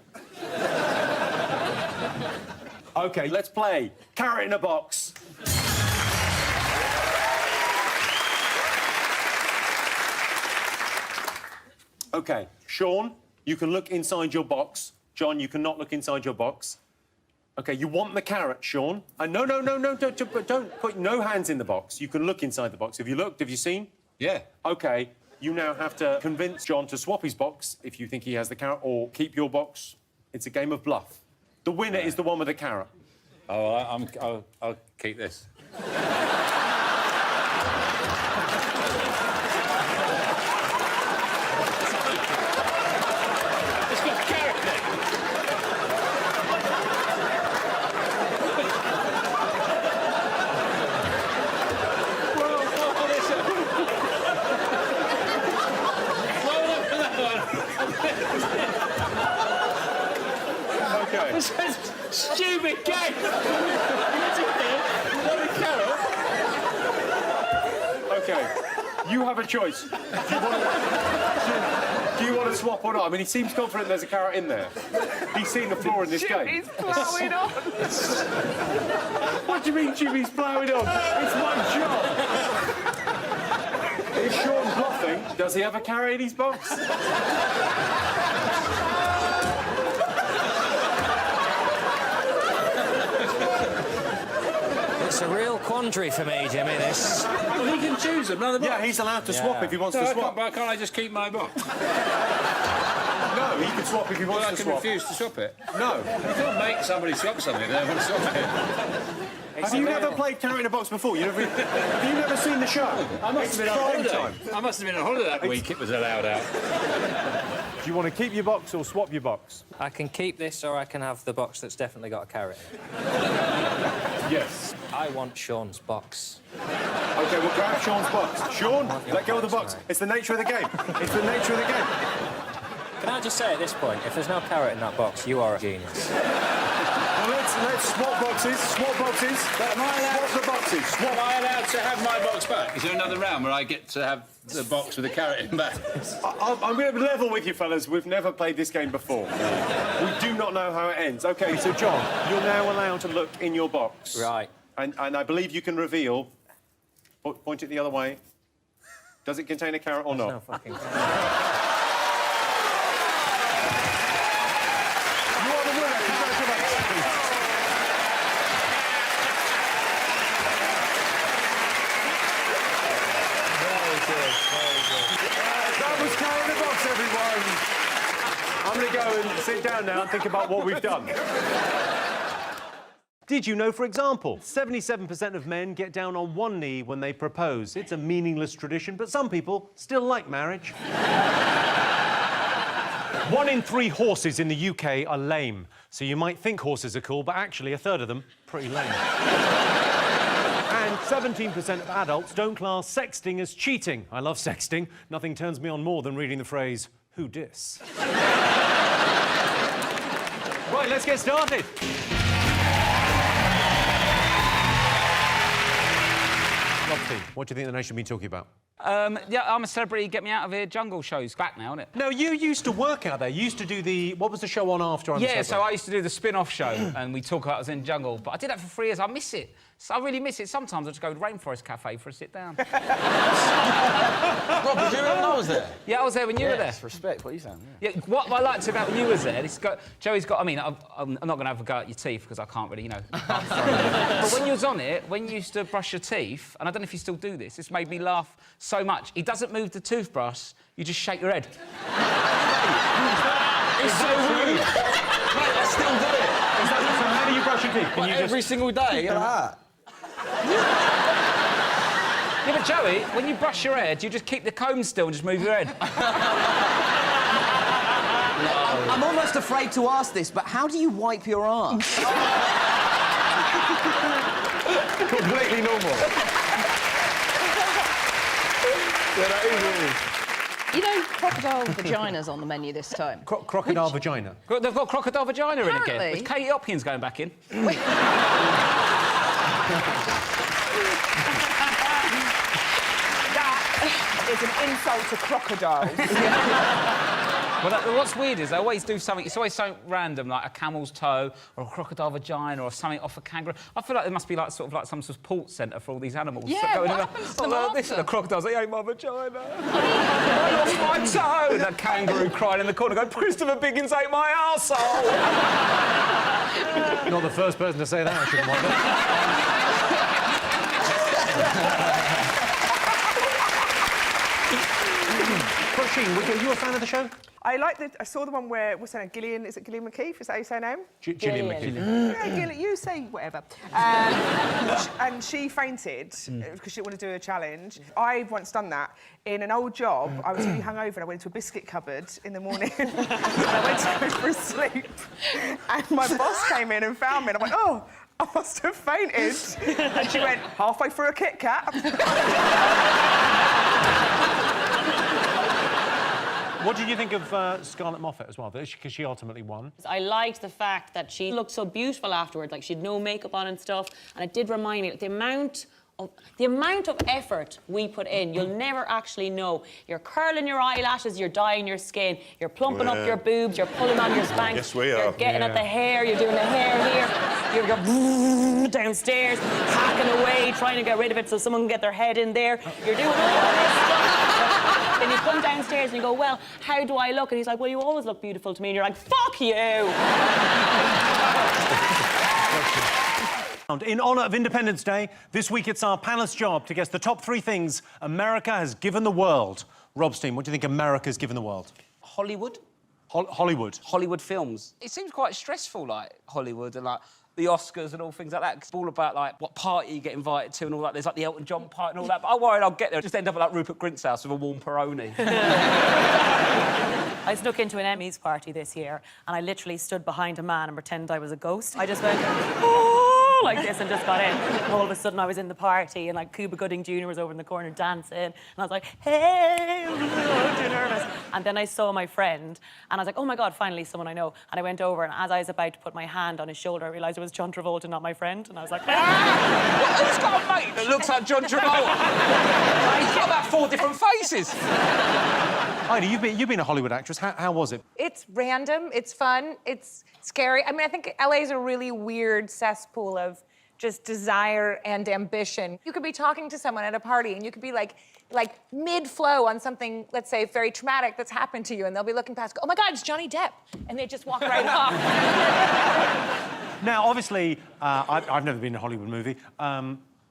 OK, let's play. Carrot in a box. OK, Sean, you can look inside your box. John, you cannot look inside your box. OK, you want the carrot, Sean. No, don't put no hands in the box. You can look inside the box. Have you looked? Have you seen? Yeah. OK, you now have to convince John to swap his box if you think he has the carrot, or keep your box. It's a game of bluff. The winner is the one with the carrot. Oh, I'll keep this. It's got carrot there. OK. It's a stupid game. What a carrot. OK. You have a choice. Do you want to swap or not? I mean, he seems confident there's a carrot in there. He's seen the floor in this game. Jimmy's ploughing on. What do you mean Jimmy's ploughing on? It's my job. Is Sean bluffing? Does he have a carrot in his box? It's a real quandary for me, Jimmy, this. Well, he can choose them, none of the box. Yeah, he's allowed to swap if he wants to swap. Why can't I just keep my box? No, he can swap if he wants to swap. I can refuse to swap it. No. You can't make somebody swap something, they don't want to swap it. Have you never played carrot in a box before? Have you never seen the show? I must have been on holiday. I must have been on holiday that week it was allowed out. Do you want to keep your box or swap your box? I can keep this or I can have the box that's definitely got a carrot in it. Yes. I want Sean's box. OK, we'll grab Sean's box. Sean, let go of the box. It's the nature of the game. It's the nature of the game. Can I just say at this point, if there's no carrot in that box, you are a genius. Well, let's swap boxes. Swap boxes. But am I allowed swap the boxes? Swap. Am I allowed to have my box back? Is there another round where I get to have the box with the carrot in back? I'm going to level with you, fellas. We've never played this game before. We do not know how it ends. OK, so, John, you're now allowed to look in your box. Right. And I believe you can reveal... Point it the other way. Does it contain a carrot or not? No fucking You are the winner. Congratulations. Very good, very good. That was carrot in the box, everyone. I'm going to go and sit down now and think about what we've done. Did you know, for example, 77% of men get down on one knee when they propose? It's a meaningless tradition, but some people still like marriage. 1 in 3 horses in the UK are lame. So you might think horses are cool, but actually a third of them pretty lame. And 17% of adults don't class sexting as cheating. I love sexting. Nothing turns me on more than reading the phrase, "Who dis?" Right, let's get started. Lofty, what do you think the nation should be talking about? Yeah, I'm a Celebrity Get Me Out of Here jungle show's back now, isn't it? No, you used to work out there. You used to do the... What was the show on after? Yeah, so I used to do the spin-off show, and we talk about us in jungle. But I did that for 3 years. I miss it. So I really miss it. Sometimes I just go to Rainforest Cafe for a sit-down. Rob, did you remember I was there? Yeah, I was there when you were there. Respect, what are you saying? Yeah, what I liked about when you was there, Joey's got... I mean, I'm not going to have a go at your teeth because I can't really, you know... But when you was on it, when you used to brush your teeth, and I don't know if you still do this, this made me laugh so much. He doesn't move the toothbrush, you just shake your head. It's so rude. Mate, I still do it. So how do you brush your teeth? Like every single day, like that. Yeah, but Joey, when you brush your head, you just keep the comb still and just move your head. I'm almost afraid to ask this, but how do you wipe your arse? Completely normal. Yeah, that is really... You know, crocodile vaginas on the menu this time. Crocodile vagina? They've got crocodile vagina in again. Apparently. With Katie Hopkins going back in. That is an insult to crocodiles. Well, what's weird is they always do something... It's always something random, like a camel's toe or a crocodile vagina or something off a kangaroo. I feel like there must be like sort of like some support centre for all these animals. Yeah, what happens to them This after? the crocodile's like, "Hey, my vagina. I lost my toe." And that kangaroo crying in the corner going, "Christopher Biggins ate my arsehole." Not the first person to say that, I shouldn't wonder. Sheen, are you a fan of the show? I saw the one where, what's her name, Gillian, is it Gillian McKeith? Is that how you say her name? Gillian McKeith. Yeah, Gillian, you say whatever. And she fainted because she didn't want to do a challenge. I've once done that. In an old job, I was really hungover and I went into a biscuit cupboard in the morning and I went to go for a sleep. And my boss came in and found me and I went, "Oh, I must have fainted." And she went, "Halfway through a Kit Kat." What did you think of Scarlett Moffat as well? Because she ultimately won. I liked the fact that she looked so beautiful afterwards, like she had no makeup on and stuff. And it did remind me, like, the amount the amount of effort we put in, you'll never actually know. You're curling your eyelashes, you're dyeing your skin, you're plumping up your boobs, you're pulling on your Spanx. Yes, we You're are. getting at the hair, you're doing the hair here. You're downstairs, hacking away, trying to get rid of it so someone can get their head in there. You're doing all this stuff. Then you come downstairs and you go, well, how do I look? And he's like, well, you always look beautiful to me. And you're like, fuck you! In honour of Independence Day, this week it's our panelist's job to guess the top 3 things America has given the world. Rob Steen, what do you think America's given the world? Hollywood. Hollywood. Hollywood films. It seems quite stressful, like, Hollywood and, like, the Oscars and all things like that. It's all about, like, what party you get invited to and all that. There's, like, the Elton John party and all that. But I'm worried I'll get there and just end up at, like, Rupert Grint's house with a warm Peroni. I snuck into an Emmys party this year and I literally stood behind a man and pretended I was a ghost. I just went, oh, like this and just got in. And all of a sudden I was in the party and like Cuba Gooding Jr. was over in the corner dancing and I was like, hey, I'm too nervous. And then I saw my friend and I was like, oh my God, finally someone I know. And I went over and as I was about to put my hand on his shoulder, I realised it was John Travolta, not my friend. And I was like, ah! Who's got a mate that looks like John Travolta? He's got about 4 different faces. Heidi, you've been a Hollywood actress. How was it? It's random, it's fun, it's scary. I mean, I think LA's a really weird cesspool of just desire and ambition. You could be talking to someone at a party and you could be like mid-flow on something, let's say, very traumatic that's happened to you, and they'll be looking past, go, oh my God, it's Johnny Depp. And they just walk right off. Now, obviously, I've never been in a Hollywood movie.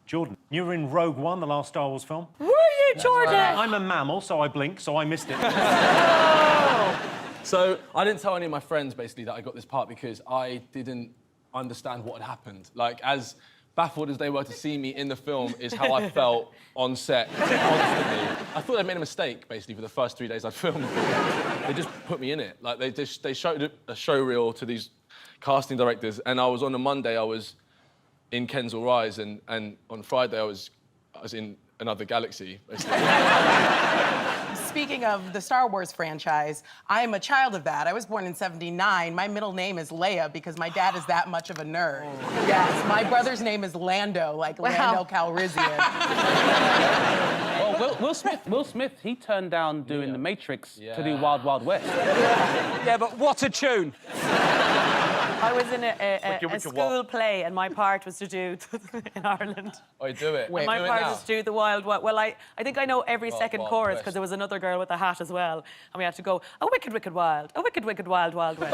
Jordan, you were in Rogue One, the last Star Wars film. Were you, Jordan? I'm a mammal, so I blink, so I missed it. So I didn't tell any of my friends, basically, that I got this part because I didn't understand what had happened. Like, as baffled as they were to see me in the film is how I felt on set constantly. I thought they'd made a mistake, basically, for the first 3 days I'd filmed. They just put me in it. Like, they showed a show reel to these casting directors, and I was on a Monday, I was in Kensal Rise, and on Friday I was in another galaxy, basically. Speaking of the Star Wars franchise, I'm a child of that. I was born in '79. My middle name is Leia because my dad is that much of a nerd. Oh. Yes, my brother's name is Lando, like Lando Calrissian. Well, Will Smith, he turned down doing The Matrix to do Wild Wild West. Yeah, but what a tune. I was in a school play and my part was to do in Ireland. Oh, you do it? Wait, my part was to do the Wild Wild. Well, I think I know every second chorus because there was another girl with a hat as well, and we had to go, a wicked, wicked wild, a wicked, wicked wild, wild west.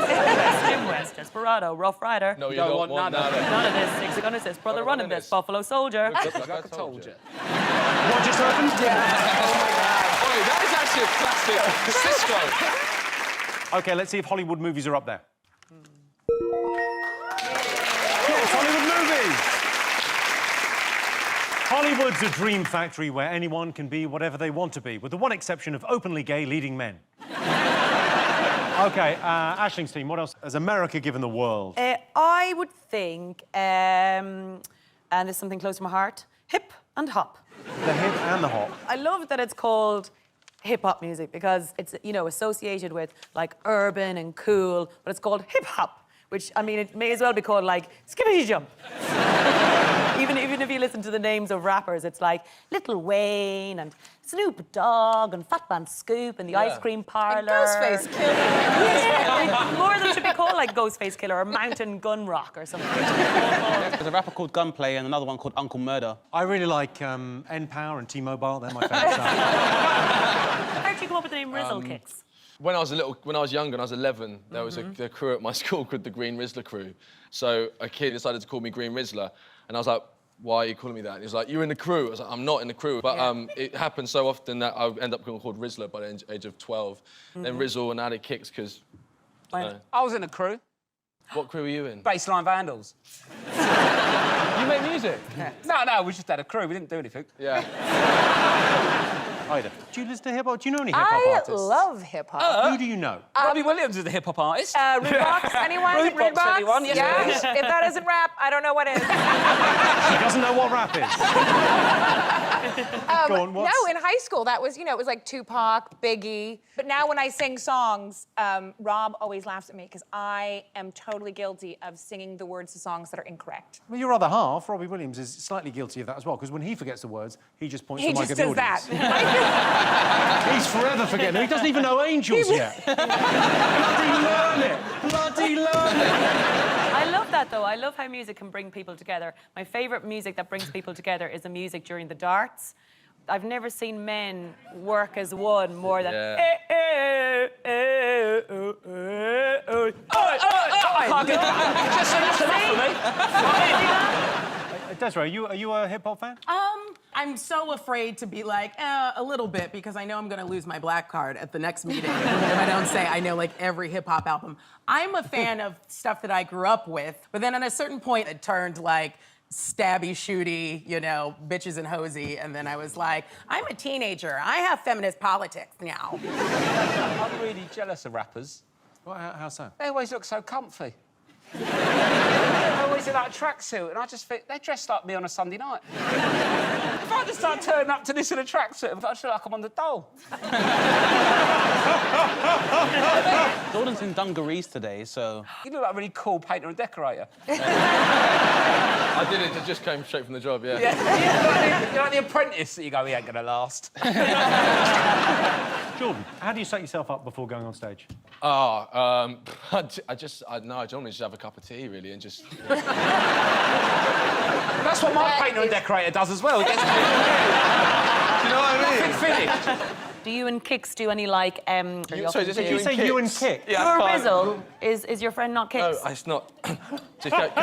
Jim West, Desperado, Rough Rider. No, you don't want none. None of this. Hexagonist, Brother Running this, Buffalo Soldier. Just like I told you. What just happened? Yeah. Oh my God. Oi, that is actually a classic. Cisco. OK, let's see if Hollywood movies are up there. Yes, Hollywood movies! Hollywood's a dream factory where anyone can be whatever they want to be, with the one exception of openly gay leading men. OK, Aisling's team, what else has America given the world? I would think, and it's something close to my heart, hip and hop. The hip and the hop. I love that it's called hip-hop music because it's, you know, associated with, like, urban and cool, but it's called hip-hop, which, I mean, it may as well be called, like, skippity jump. Even if you listen to the names of rappers, it's like Lil Wayne and Snoop Dogg and Fat Man Scoop and the Ice Cream Parlor. And Ghostface Killer. Yeah, more of them should be called like Ghostface Killer or Mountain Gun Rock or something. There's a rapper called Gunplay and another one called Uncle Murder. I really like N-Power and T-Mobile. They're my favourite songs. How did you come up with the name Rizzle Kicks? When I was younger, and I was 11, there was a crew at my school called the Green Rizzler Crew. So a kid decided to call me Green Rizzler, and I was like, why are you calling me that? And he was like, you're in the crew. I was like, I'm not in the crew. But it happened so often that I end up being called Rizzler by the age of 12. Then Rizzle and added Kicks because, I was in a crew. What crew were you in? Baseline Vandals. You make music? No, we just had a crew. We didn't do anything. Yeah. Ida, do you listen to hip-hop? Do you know any hip-hop artists? I love hip-hop. Who do you know? Robbie Williams is the hip-hop artist. Rudebox, anyone? Rudebox, anyone? Yes, yeah. please. If that isn't rap, I don't know what is. She doesn't know what rap is. Go on, what's... No, in high school, that was, you know, it was like Tupac, Biggie. But now when I sing songs, Rob always laughs at me because I am totally guilty of singing the words to songs that are incorrect. Well, your other half, Robbie Williams, is slightly guilty of that as well, because when he forgets the words, he just points He to the mic just at the does audience. that. He's forever forgetting them. He doesn't even know Angels yet. Bloody learn it! Bloody learn it! I love that, though. I love how music can bring people together. My favourite music that brings people together is the music during the darts. I've never seen men work as one more than... Yeah. I can't get that. Just that's enough for me. Desiree, are you a hip-hop fan? I'm so afraid to be like, a little bit, because I know I'm gonna lose my black card at the next meeting if I don't say I know like every hip-hop album. I'm a fan of stuff that I grew up with, but then at a certain point it turned like stabby, shooty, you know, bitches and hosey, and then I was like, I'm a teenager. I have feminist politics now. I'm really jealous of rappers. Well, how so? They always look so comfy. They always in that tracksuit, and I just think they're dressed like me on a Sunday night. If I just start turning up to this in a tracksuit, I feel like I'm on the dole. Jordan's in dungarees today, so... You look like a really cool painter and decorator. I did it, it just came straight from the job, yeah. You're like the apprentice that you go, he ain't gonna last. Jordan, how do you set yourself up before going on stage? I normally just have a cup of tea, really, and just... That's what my painter and decorator does as well. He gets... Do you know what I mean? Nothing finished. Do you and Kix do any, like... Sorry, did you say you and Kix? Yeah, Your Rizzle, is your friend not Kix? No, it's not. Just carry on.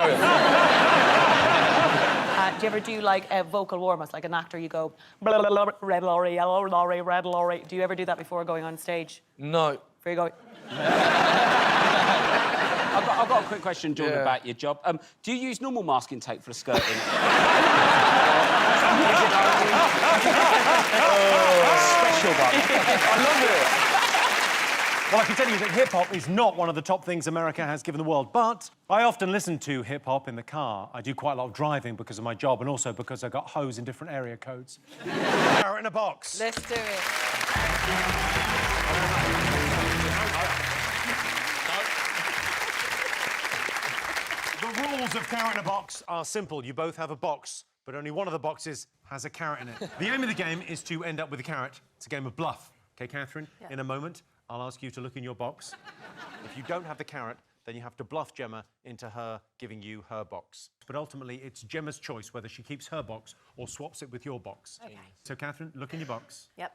Do you ever do, like, vocal warm-ups? Like an actor, you go... Blah, blah, blah, red lorry, yellow lorry, red lorry. Do you ever do that before going on stage? No. Before you go... I've got a quick question, Jordan, about your job. Do you use normal masking tape for the skirting? Special one. I love it. Well, I can tell you that hip-hop is not one of the top things America has given the world, but I often listen to hip-hop in the car. I do quite a lot of driving because of my job and also because I got hoes in different area codes. Carrot in a box. Let's do it. The rules of Carrot in a Box are simple. You both have a box, but only one of the boxes has a carrot in it. The aim of the game is to end up with a carrot. It's a game of bluff. OK, Catherine? Yeah. In a moment, I'll ask you to look in your box. If you don't have the carrot, then you have to bluff Gemma into her giving you her box. But ultimately, it's Gemma's choice whether she keeps her box or swaps it with your box. OK. So, Catherine, look in your box. Yep.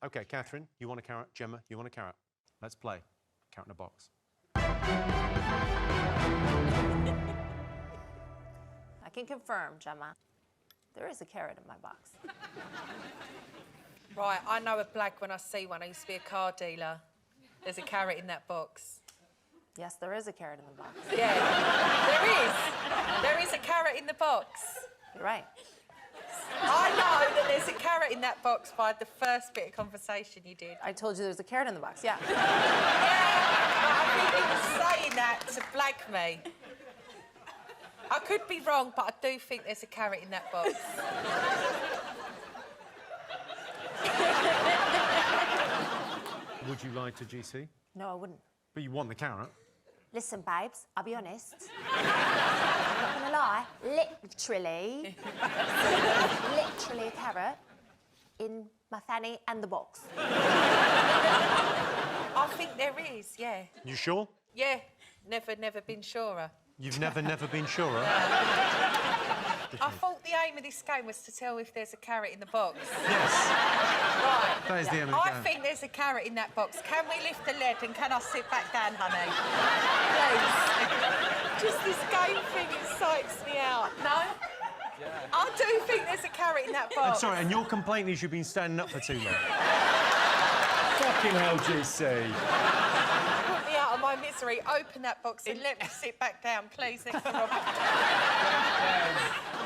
OK, Catherine, you want a carrot. Gemma, you want a carrot. Let's play. Carrot in a box. I can confirm, Gemma, there is a carrot in my box. Right, I know a blag when I see one. I used to be a car dealer. There's a carrot in that box. Yes, there is a carrot in the box. Yeah, there is. There is a carrot in the box. You're right. I know that there's a carrot in that box by the first bit of conversation you did. I told you there's a carrot in the box, yeah. Yeah, but I think you were saying that to blag me. I could be wrong, but I do think there's a carrot in that box. Would you lie to GC? No, I wouldn't. But you want the carrot. Listen, babes, I'll be honest. I'm not gonna lie, literally a carrot in my fanny and the box. I think there is, yeah. You sure? Yeah, never been surer. You've never been surer? I thought the aim of this game was to tell if there's a carrot in the box. Yes. Right. That is the aim of the I game. think there's a carrot in that box. Can we lift the lid and can I sit back down, honey? Please. Just this game thing excites me out. No? Yeah. I do think there's a carrot in that box. I'm sorry, and your complaint is you've been standing up for too long. Fucking hell, GC. Put me out of my misery. Open that box and let me sit back down, please. Next to Robert.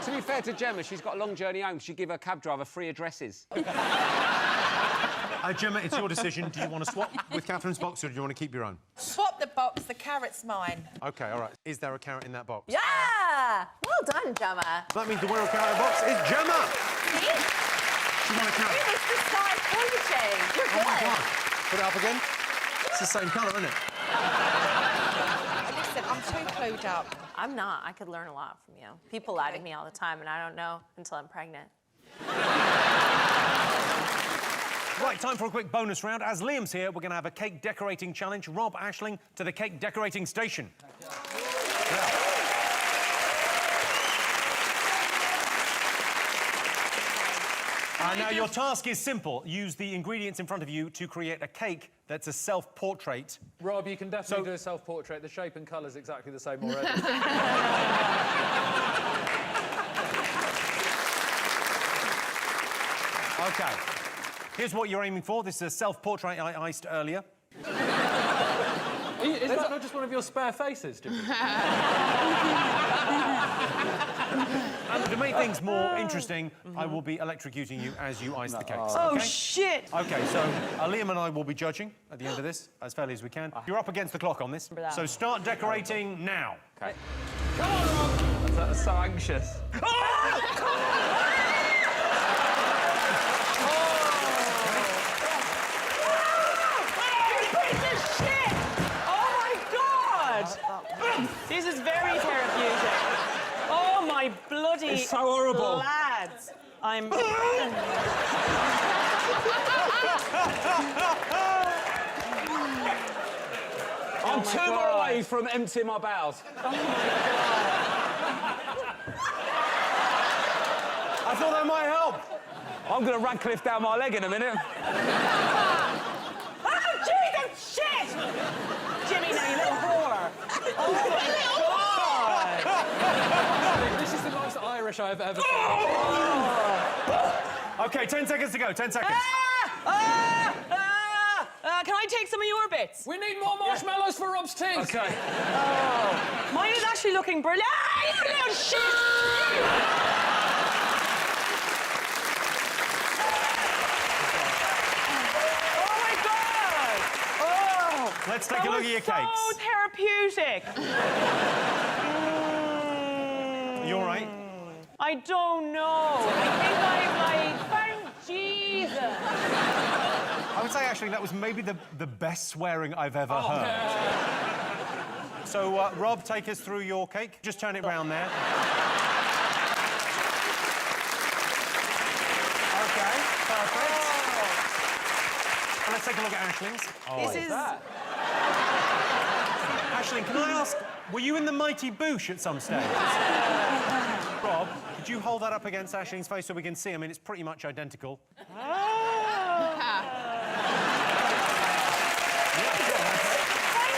To be fair to Gemma, she's got a long journey home. She'd give her cab driver free addresses. Gemma, it's your decision. Do you want to swap with Catherine's box or do you want to keep your own? Swap the box, the carrot's mine. OK, all right. Is there a carrot in that box? Yeah! Well done, Gemma. That means the winner of carrot box is Gemma! See? She won a carrot. It was the size pointing. You're Oh, my good. God. Put it up again. It's the same colour, isn't it? Listen, I'm too clued up. I'm not. I could learn a lot from you. People lie to me all the time, and I don't know until I'm pregnant. Right, time for a quick bonus round. As Liam's here, we're going to have a cake decorating challenge. Rob, Aisling, to the cake decorating station. Now, your task is simple. Use the ingredients in front of you to create a cake that's a self-portrait. Rob, you can definitely do a self-portrait. The shape and colour's exactly the same already. OK. Here's what you're aiming for. This is a self-portrait I iced earlier. Is that not just one of your spare faces, Jimmy? And to make things more interesting, I will be electrocuting you as you ice the cakes. Oh, okay? shit! OK, so Liam and I will be judging at the end of this, as fairly as we can. You're up against the clock on this, so start decorating now. OK. Come on, Rob! That's so anxious. This is very therapeutic. Oh, my bloody It's so horrible. lads. I'm... I'm 2 more away from emptying my bowels. Oh, my God. I thought that might help. I'm going to Radcliffe down my leg in a minute. Oh, Jesus, shit! Jimmy, now, you little whore. Oh, my God! This is the most Irish I've ever seen. OK, 10 seconds to go, 10 seconds. Can I take some of your bits? We need more marshmallows for Rob's teeth. OK. Oh, mine is actually looking brilliant. Ah, you little shit! Oh, my God! Oh! Let's take a look at your cakes. So therapeutic. You all right? I don't know. I think I'm like, thank Jesus. I would say, actually, that was maybe the best swearing I've ever heard. So, Rob, take us through your cake. Just turn it round there. OK, perfect. And let's take a look at Aisling's. This is... Aisling, can I ask, were you in the Mighty Boosh at some stage? Rob, could you hold that up against Aisling's face so we can see? I mean, it's pretty much identical. Thank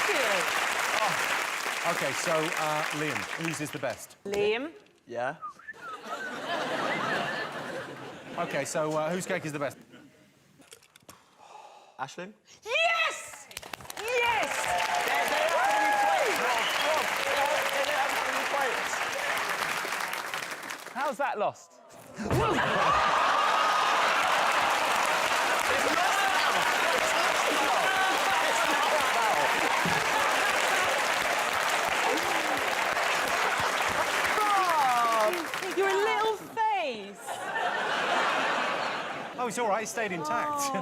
you. OK, so, Liam, whose is the best? Liam? Yeah? OK, so whose cake is the best? Aisling? Yes! Yes! How's that lost? Bob, your little face. Oh, it's all right. It stayed intact.